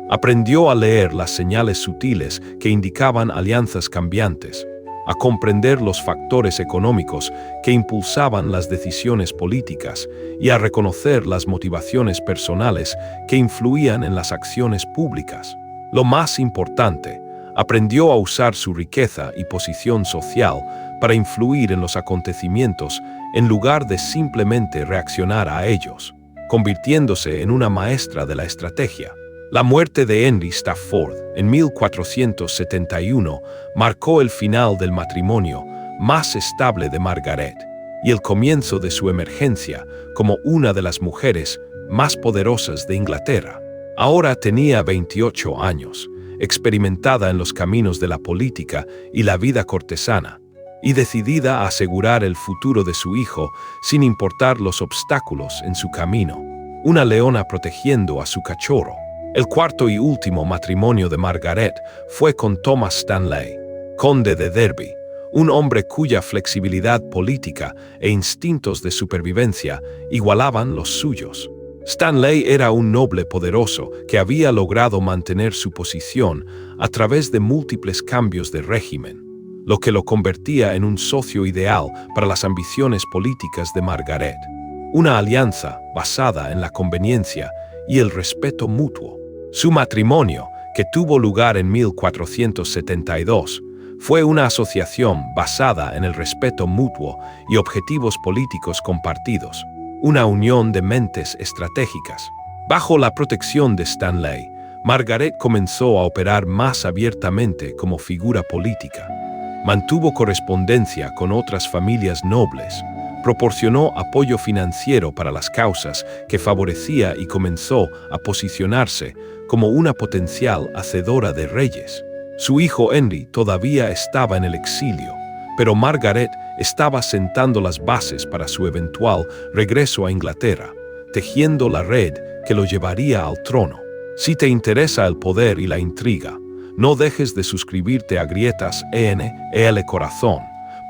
Aprendió a leer las señales sutiles que indicaban alianzas cambiantes, a comprender los factores económicos que impulsaban las decisiones políticas y a reconocer las motivaciones personales que influían en las acciones públicas. Lo más importante, aprendió a usar su riqueza y posición social para influir en los acontecimientos en lugar de simplemente reaccionar a ellos, convirtiéndose en una maestra de la estrategia. La muerte de Henry Stafford en 1471 marcó el final del matrimonio más estable de Margaret y el comienzo de su emergencia como una de las mujeres más poderosas de Inglaterra. Ahora tenía 28 años, experimentada en los caminos de la política y la vida cortesana, y decidida a asegurar el futuro de su hijo sin importar los obstáculos en su camino. Una leona protegiendo a su cachorro. El cuarto y último matrimonio de Margaret fue con Thomas Stanley, conde de Derby, un hombre cuya flexibilidad política e instintos de supervivencia igualaban los suyos. Stanley era un noble poderoso que había logrado mantener su posición a través de múltiples cambios de régimen, lo que lo convertía en un socio ideal para las ambiciones políticas de Margaret. Una alianza basada en la conveniencia y el respeto mutuo. Su matrimonio, que tuvo lugar en 1472, fue una asociación basada en el respeto mutuo y objetivos políticos compartidos, una unión de mentes estratégicas. Bajo la protección de Stanley, Margaret comenzó a operar más abiertamente como figura política. Mantuvo correspondencia con otras familias nobles, proporcionó apoyo financiero para las causas que favorecía y comenzó a posicionarse como una potencial hacedora de reyes. Su hijo Henry todavía estaba en el exilio, pero Margaret estaba sentando las bases para su eventual regreso a Inglaterra, tejiendo la red que lo llevaría al trono. Si te interesa el poder y la intriga, no dejes de suscribirte a Grietas ENEL Corazón,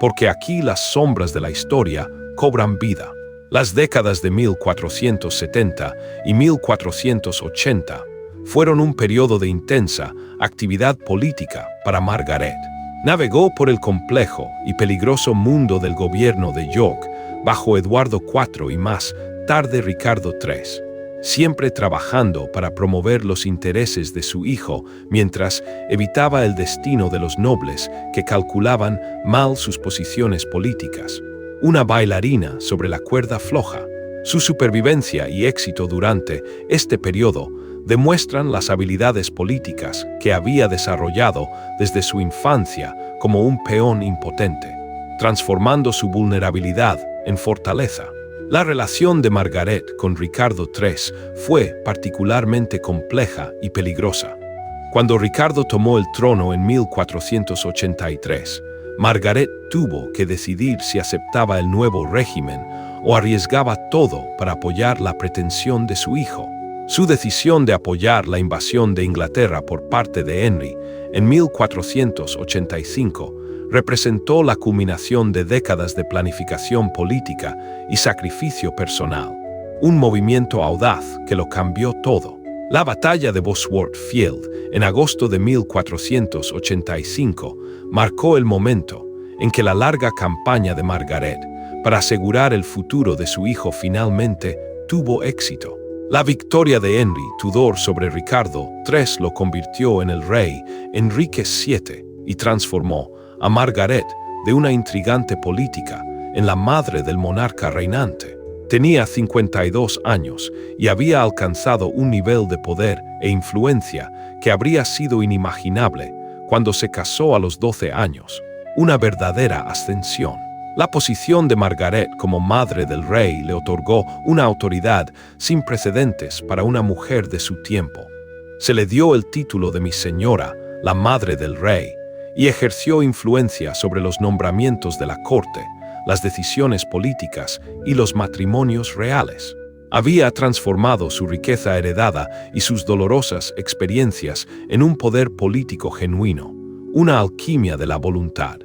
porque aquí las sombras de la historia cobran vida. Las décadas de 1470 y 1480 fueron un periodo de intensa actividad política para Margaret. Navegó por el complejo y peligroso mundo del gobierno de York bajo Eduardo IV y más tarde Ricardo III, siempre trabajando para promover los intereses de su hijo mientras evitaba el destino de los nobles que calculaban mal sus posiciones políticas. Una bailarina sobre la cuerda floja. Su supervivencia y éxito durante este periodo demuestran las habilidades políticas que había desarrollado desde su infancia como un peón impotente, transformando su vulnerabilidad en fortaleza. La relación de Margaret con Ricardo III fue particularmente compleja y peligrosa. Cuando Ricardo tomó el trono en 1483, Margaret tuvo que decidir si aceptaba el nuevo régimen o arriesgaba todo para apoyar la pretensión de su hijo. Su decisión de apoyar la invasión de Inglaterra por parte de Henry en 1485 representó la culminación de décadas de planificación política y sacrificio personal, un movimiento audaz que lo cambió todo. La batalla de Bosworth Field en agosto de 1485 marcó el momento en que la larga campaña de Margaret para asegurar el futuro de su hijo finalmente tuvo éxito. La victoria de Henry Tudor sobre Ricardo III lo convirtió en el rey Enrique VII y transformó a Margaret de una intrigante política en la madre del monarca reinante. Tenía 52 años y había alcanzado un nivel de poder e influencia que habría sido inimaginable cuando se casó a los 12 años, una verdadera ascensión. La posición de Margaret como madre del rey le otorgó una autoridad sin precedentes para una mujer de su tiempo. Se le dio el título de Mi Señora, la madre del rey, y ejerció influencia sobre los nombramientos de la corte, las decisiones políticas y los matrimonios reales. Había transformado su riqueza heredada y sus dolorosas experiencias en un poder político genuino, una alquimia de la voluntad.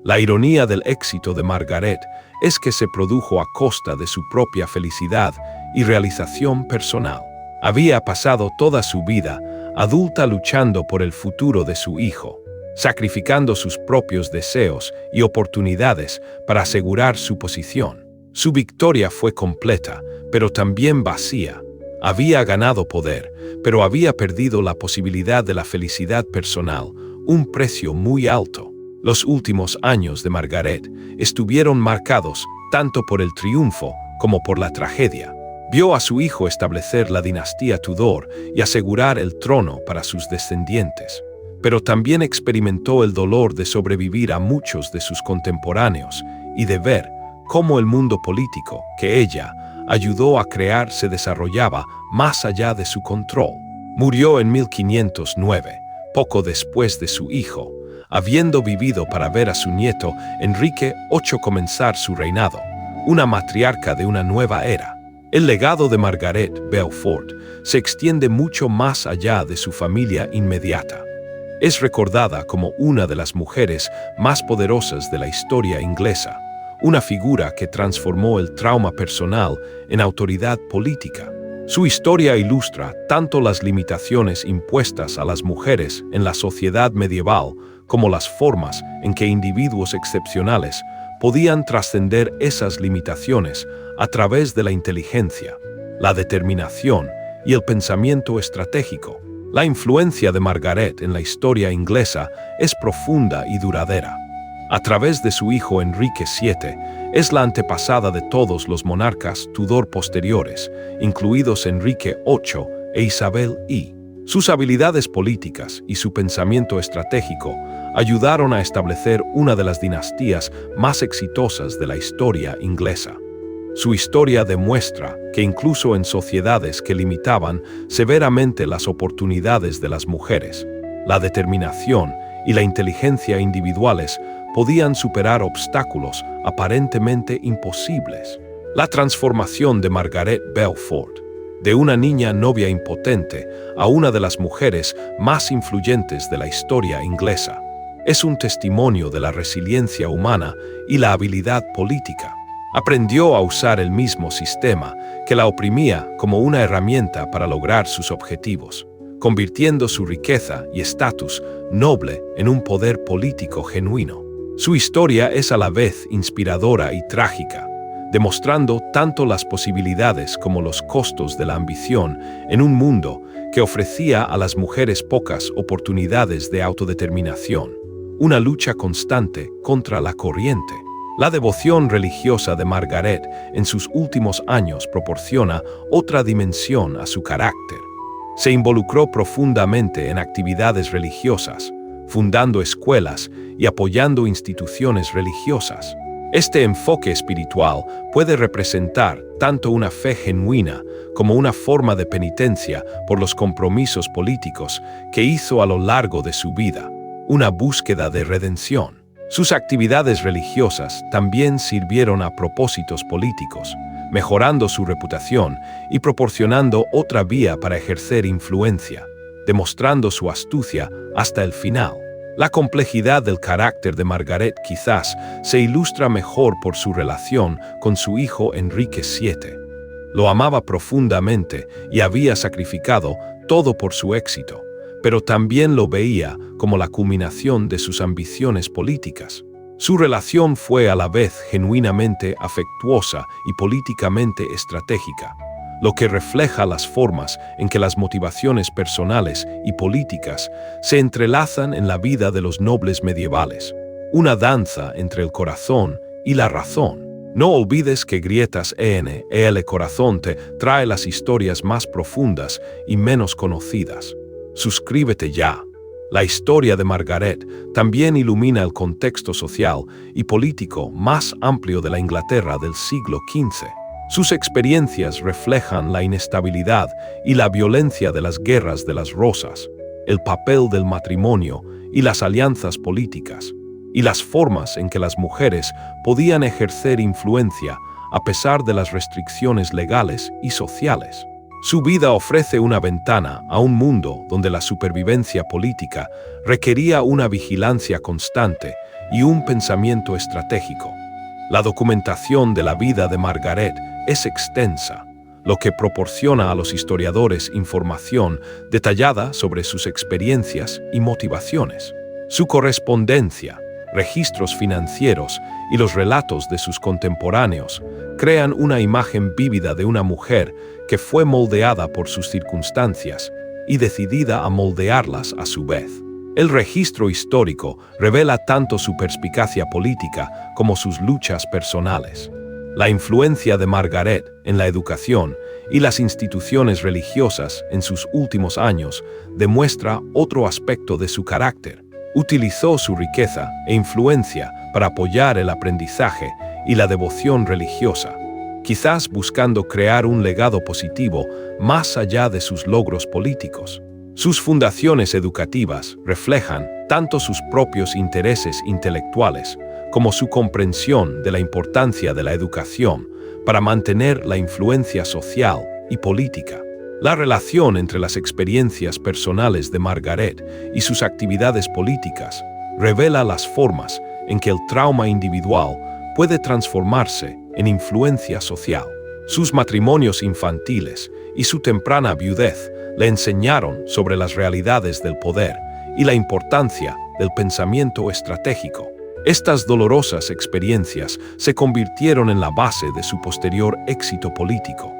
La ironía del éxito de Margaret es que se produjo a costa de su propia felicidad y realización personal. Había pasado toda su vida adulta luchando por el futuro de su hijo, sacrificando sus propios deseos y oportunidades para asegurar su posición. Su victoria fue completa, pero también vacía. Había ganado poder, pero había perdido la posibilidad de la felicidad personal, un precio muy alto. Los últimos años de Margaret estuvieron marcados tanto por el triunfo como por la tragedia. Vio a su hijo establecer la dinastía Tudor y asegurar el trono para sus descendientes, pero también experimentó el dolor de sobrevivir a muchos de sus contemporáneos y de ver cómo el mundo político que ella ayudó a crear se desarrollaba más allá de su control. Murió en 1509, poco después de su hijo, habiendo vivido para ver a su nieto Enrique VIII comenzar su reinado, una matriarca de una nueva era. El legado de Margaret Beaufort se extiende mucho más allá de su familia inmediata. Es recordada como una de las mujeres más poderosas de la historia inglesa, una figura que transformó el trauma personal en autoridad política. Su historia ilustra tanto las limitaciones impuestas a las mujeres en la sociedad medieval como las formas en que individuos excepcionales podían trascender esas limitaciones a través de la inteligencia, la determinación y el pensamiento estratégico. La influencia de Margaret en la historia inglesa es profunda y duradera. A través de su hijo Enrique VII, es la antepasada de todos los monarcas Tudor posteriores, incluidos Enrique VIII e Isabel I. Sus habilidades políticas y su pensamiento estratégico ayudaron a establecer una de las dinastías más exitosas de la historia inglesa. Su historia demuestra que incluso en sociedades que limitaban severamente las oportunidades de las mujeres, la determinación y la inteligencia individuales podían superar obstáculos aparentemente imposibles. La transformación de Margaret Beaufort, de una niña novia impotente a una de las mujeres más influyentes de la historia inglesa, es un testimonio de la resiliencia humana y la habilidad política. Aprendió a usar el mismo sistema que la oprimía como una herramienta para lograr sus objetivos, convirtiendo su riqueza y estatus noble en un poder político genuino. Su historia es a la vez inspiradora y trágica, demostrando tanto las posibilidades como los costos de la ambición en un mundo que ofrecía a las mujeres pocas oportunidades de autodeterminación, una lucha constante contra la corriente. La devoción religiosa de Margaret en sus últimos años proporciona otra dimensión a su carácter. Se involucró profundamente en actividades religiosas, fundando escuelas y apoyando instituciones religiosas. Este enfoque espiritual puede representar tanto una fe genuina como una forma de penitencia por los compromisos políticos que hizo a lo largo de su vida, una búsqueda de redención. Sus actividades religiosas también sirvieron a propósitos políticos, mejorando su reputación y proporcionando otra vía para ejercer influencia, demostrando su astucia hasta el final. La complejidad del carácter de Margaret quizás se ilustra mejor por su relación con su hijo Enrique VII. Lo amaba profundamente y había sacrificado todo por su éxito, pero también lo veía como la culminación de sus ambiciones políticas. Su relación fue a la vez genuinamente afectuosa y políticamente estratégica, lo que refleja las formas en que las motivaciones personales y políticas se entrelazan en la vida de los nobles medievales, una danza entre el corazón y la razón. No olvides que Grietas el Corazón te trae las historias más profundas y menos conocidas. Suscríbete ya. La historia de Margaret también ilumina el contexto social y político más amplio de la Inglaterra del siglo XV. Sus experiencias reflejan la inestabilidad y la violencia de las guerras de las rosas, el papel del matrimonio y las alianzas políticas, y las formas en que las mujeres podían ejercer influencia a pesar de las restricciones legales y sociales. Su vida ofrece una ventana a un mundo donde la supervivencia política requería una vigilancia constante y un pensamiento estratégico. La documentación de la vida de Margaret es extensa, lo que proporciona a los historiadores información detallada sobre sus experiencias y motivaciones. Su correspondencia, registros financieros y los relatos de sus contemporáneos crean una imagen vívida de una mujer que fue moldeada por sus circunstancias y decidida a moldearlas a su vez. El registro histórico revela tanto su perspicacia política como sus luchas personales. La influencia de Margaret en la educación y las instituciones religiosas en sus últimos años demuestra otro aspecto de su carácter. Utilizó su riqueza e influencia para apoyar el aprendizaje y la devoción religiosa, quizás buscando crear un legado positivo más allá de sus logros políticos. Sus fundaciones educativas reflejan tanto sus propios intereses intelectuales como su comprensión de la importancia de la educación para mantener la influencia social y política. La relación entre las experiencias personales de Margaret y sus actividades políticas revela las formas en que el trauma individual puede transformarse en influencia social. Sus matrimonios infantiles y su temprana viudez le enseñaron sobre las realidades del poder y la importancia del pensamiento estratégico. Estas dolorosas experiencias se convirtieron en la base de su posterior éxito político.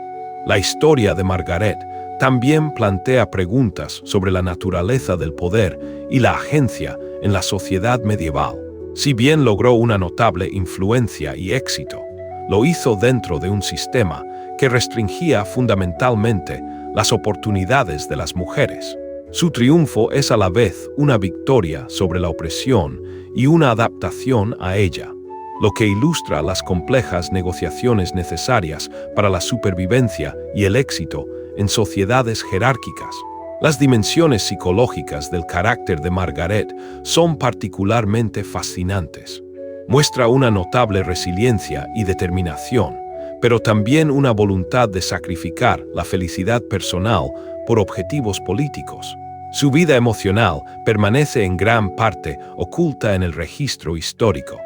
La historia de Margaret también plantea preguntas sobre la naturaleza del poder y la agencia en la sociedad medieval. Si bien logró una notable influencia y éxito, lo hizo dentro de un sistema que restringía fundamentalmente las oportunidades de las mujeres. Su triunfo es a la vez una victoria sobre la opresión y una adaptación a ella, lo que ilustra las complejas negociaciones necesarias para la supervivencia y el éxito en sociedades jerárquicas. Las dimensiones psicológicas del carácter de Margaret son particularmente fascinantes. Muestra una notable resiliencia y determinación, pero también una voluntad de sacrificar la felicidad personal por objetivos políticos. Su vida emocional permanece en gran parte oculta en el registro histórico,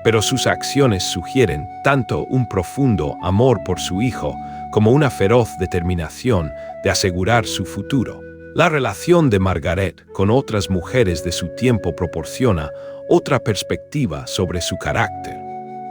pero sus acciones sugieren tanto un profundo amor por su hijo como una feroz determinación de asegurar su futuro. La relación de Margaret con otras mujeres de su tiempo proporciona otra perspectiva sobre su carácter.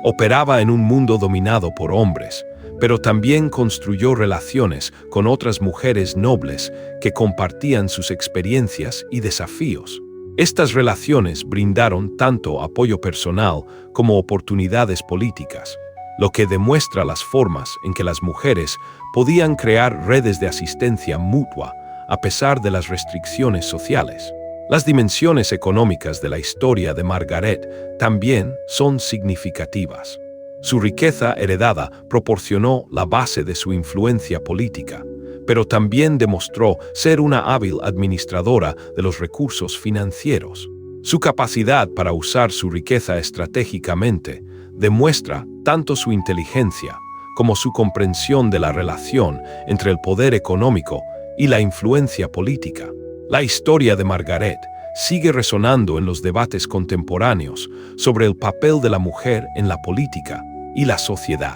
Operaba en un mundo dominado por hombres, pero también construyó relaciones con otras mujeres nobles que compartían sus experiencias y desafíos. Estas relaciones brindaron tanto apoyo personal como oportunidades políticas, lo que demuestra las formas en que las mujeres podían crear redes de asistencia mutua a pesar de las restricciones sociales. Las dimensiones económicas de la historia de Margaret también son significativas. Su riqueza heredada proporcionó la base de su influencia política, pero también demostró ser una hábil administradora de los recursos financieros. Su capacidad para usar su riqueza estratégicamente demuestra tanto su inteligencia como su comprensión de la relación entre el poder económico y la influencia política. La historia de Margaret sigue resonando en los debates contemporáneos sobre el papel de la mujer en la política y la sociedad.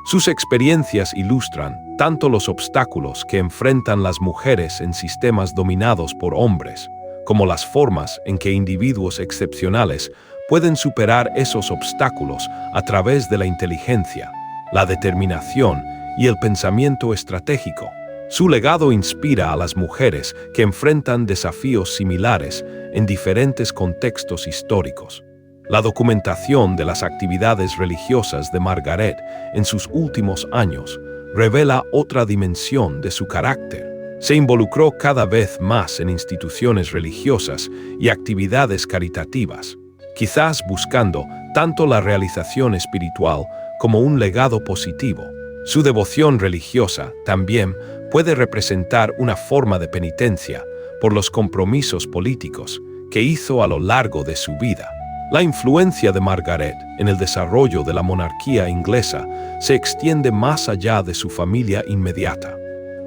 Sus experiencias ilustran tanto los obstáculos que enfrentan las mujeres en sistemas dominados por hombres, como las formas en que individuos excepcionales pueden superar esos obstáculos a través de la inteligencia, la determinación y el pensamiento estratégico. Su legado inspira a las mujeres que enfrentan desafíos similares en diferentes contextos históricos. La documentación de las actividades religiosas de Margaret en sus últimos años revela otra dimensión de su carácter. Se involucró cada vez más en instituciones religiosas y actividades caritativas, quizás buscando tanto la realización espiritual como un legado positivo. Su devoción religiosa también puede representar una forma de penitencia por los compromisos políticos que hizo a lo largo de su vida. La influencia de Margaret en el desarrollo de la monarquía inglesa se extiende más allá de su familia inmediata.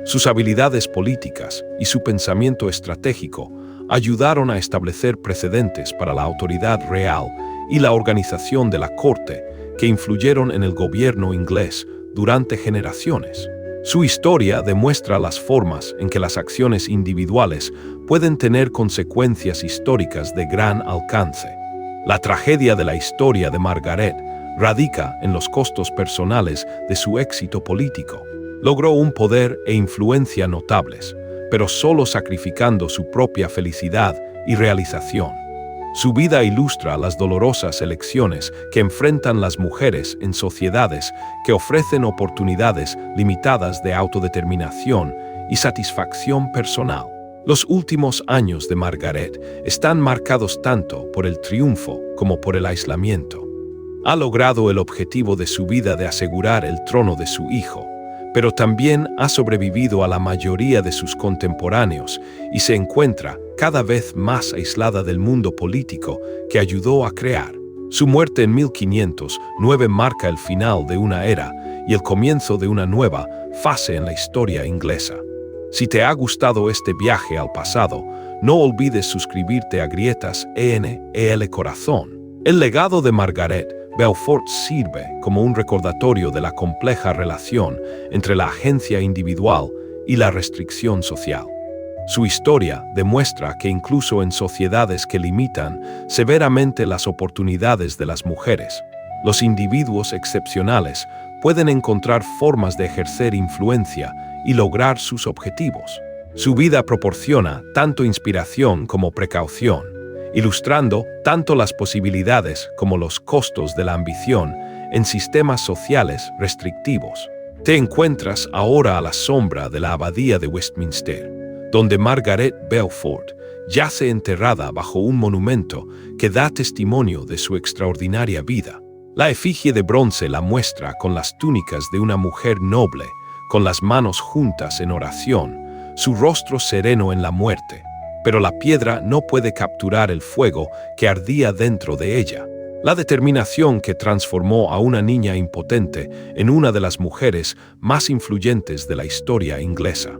Sus habilidades políticas y su pensamiento estratégico ayudaron a establecer precedentes para la autoridad real y la organización de la corte que influyeron en el gobierno inglés durante generaciones. Su historia demuestra las formas en que las acciones individuales pueden tener consecuencias históricas de gran alcance. La tragedia de la historia de Margaret radica en los costos personales de su éxito político. Logró un poder e influencia notables, pero solo sacrificando su propia felicidad y realización. Su vida ilustra las dolorosas elecciones que enfrentan las mujeres en sociedades que ofrecen oportunidades limitadas de autodeterminación y satisfacción personal. Los últimos años de Margaret están marcados tanto por el triunfo como por el aislamiento. Ha logrado el objetivo de su vida de asegurar el trono de su hijo, pero también ha sobrevivido a la mayoría de sus contemporáneos y se encuentra cada vez más aislada del mundo político que ayudó a crear. Su muerte en 1509 marca el final de una era y el comienzo de una nueva fase en la historia inglesa. Si te ha gustado este viaje al pasado, no olvides suscribirte a Grietas ENEL Corazón. El legado de Margaret Beaufort sirve como un recordatorio de la compleja relación entre la agencia individual y la restricción social. Su historia demuestra que incluso en sociedades que limitan severamente las oportunidades de las mujeres, los individuos excepcionales pueden encontrar formas de ejercer influencia y lograr sus objetivos. Su vida proporciona tanto inspiración como precaución, ilustrando tanto las posibilidades como los costos de la ambición en sistemas sociales restrictivos. Te encuentras ahora a la sombra de la abadía de Westminster, donde Margaret Beaufort yace enterrada bajo un monumento que da testimonio de su extraordinaria vida. La efigie de bronce la muestra con las túnicas de una mujer noble, con las manos juntas en oración, su rostro sereno en la muerte, pero la piedra no puede capturar el fuego que ardía dentro de ella. La determinación que transformó a una niña impotente en una de las mujeres más influyentes de la historia inglesa.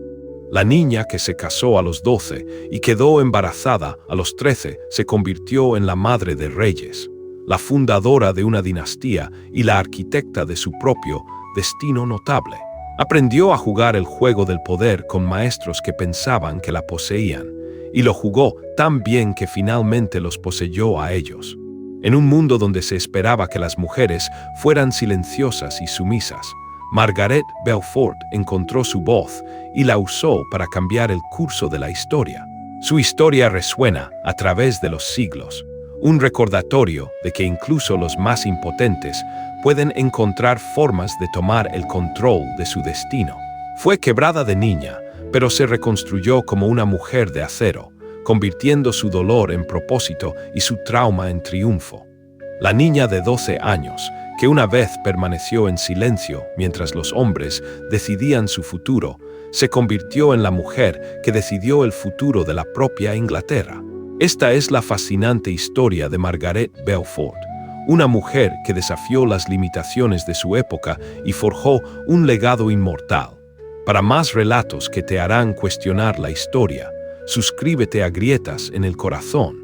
La niña que se casó a los 12 y quedó embarazada a los 13 se convirtió en la madre de reyes, la fundadora de una dinastía y la arquitecta de su propio destino notable. Aprendió a jugar el juego del poder con maestros que pensaban que la poseían, y lo jugó tan bien que finalmente los poseyó a ellos. En un mundo donde se esperaba que las mujeres fueran silenciosas y sumisas, Margaret Beaufort encontró su voz y la usó para cambiar el curso de la historia. Su historia resuena a través de los siglos, un recordatorio de que incluso los más impotentes pueden encontrar formas de tomar el control de su destino. Fue quebrada de niña, pero se reconstruyó como una mujer de acero, convirtiendo su dolor en propósito y su trauma en triunfo. La niña de 12 años, que una vez permaneció en silencio mientras los hombres decidían su futuro, se convirtió en la mujer que decidió el futuro de la propia Inglaterra. Esta es la fascinante historia de Margaret Beaufort, una mujer que desafió las limitaciones de su época y forjó un legado inmortal. Para más relatos que te harán cuestionar la historia, suscríbete a Grietas en el Corazón.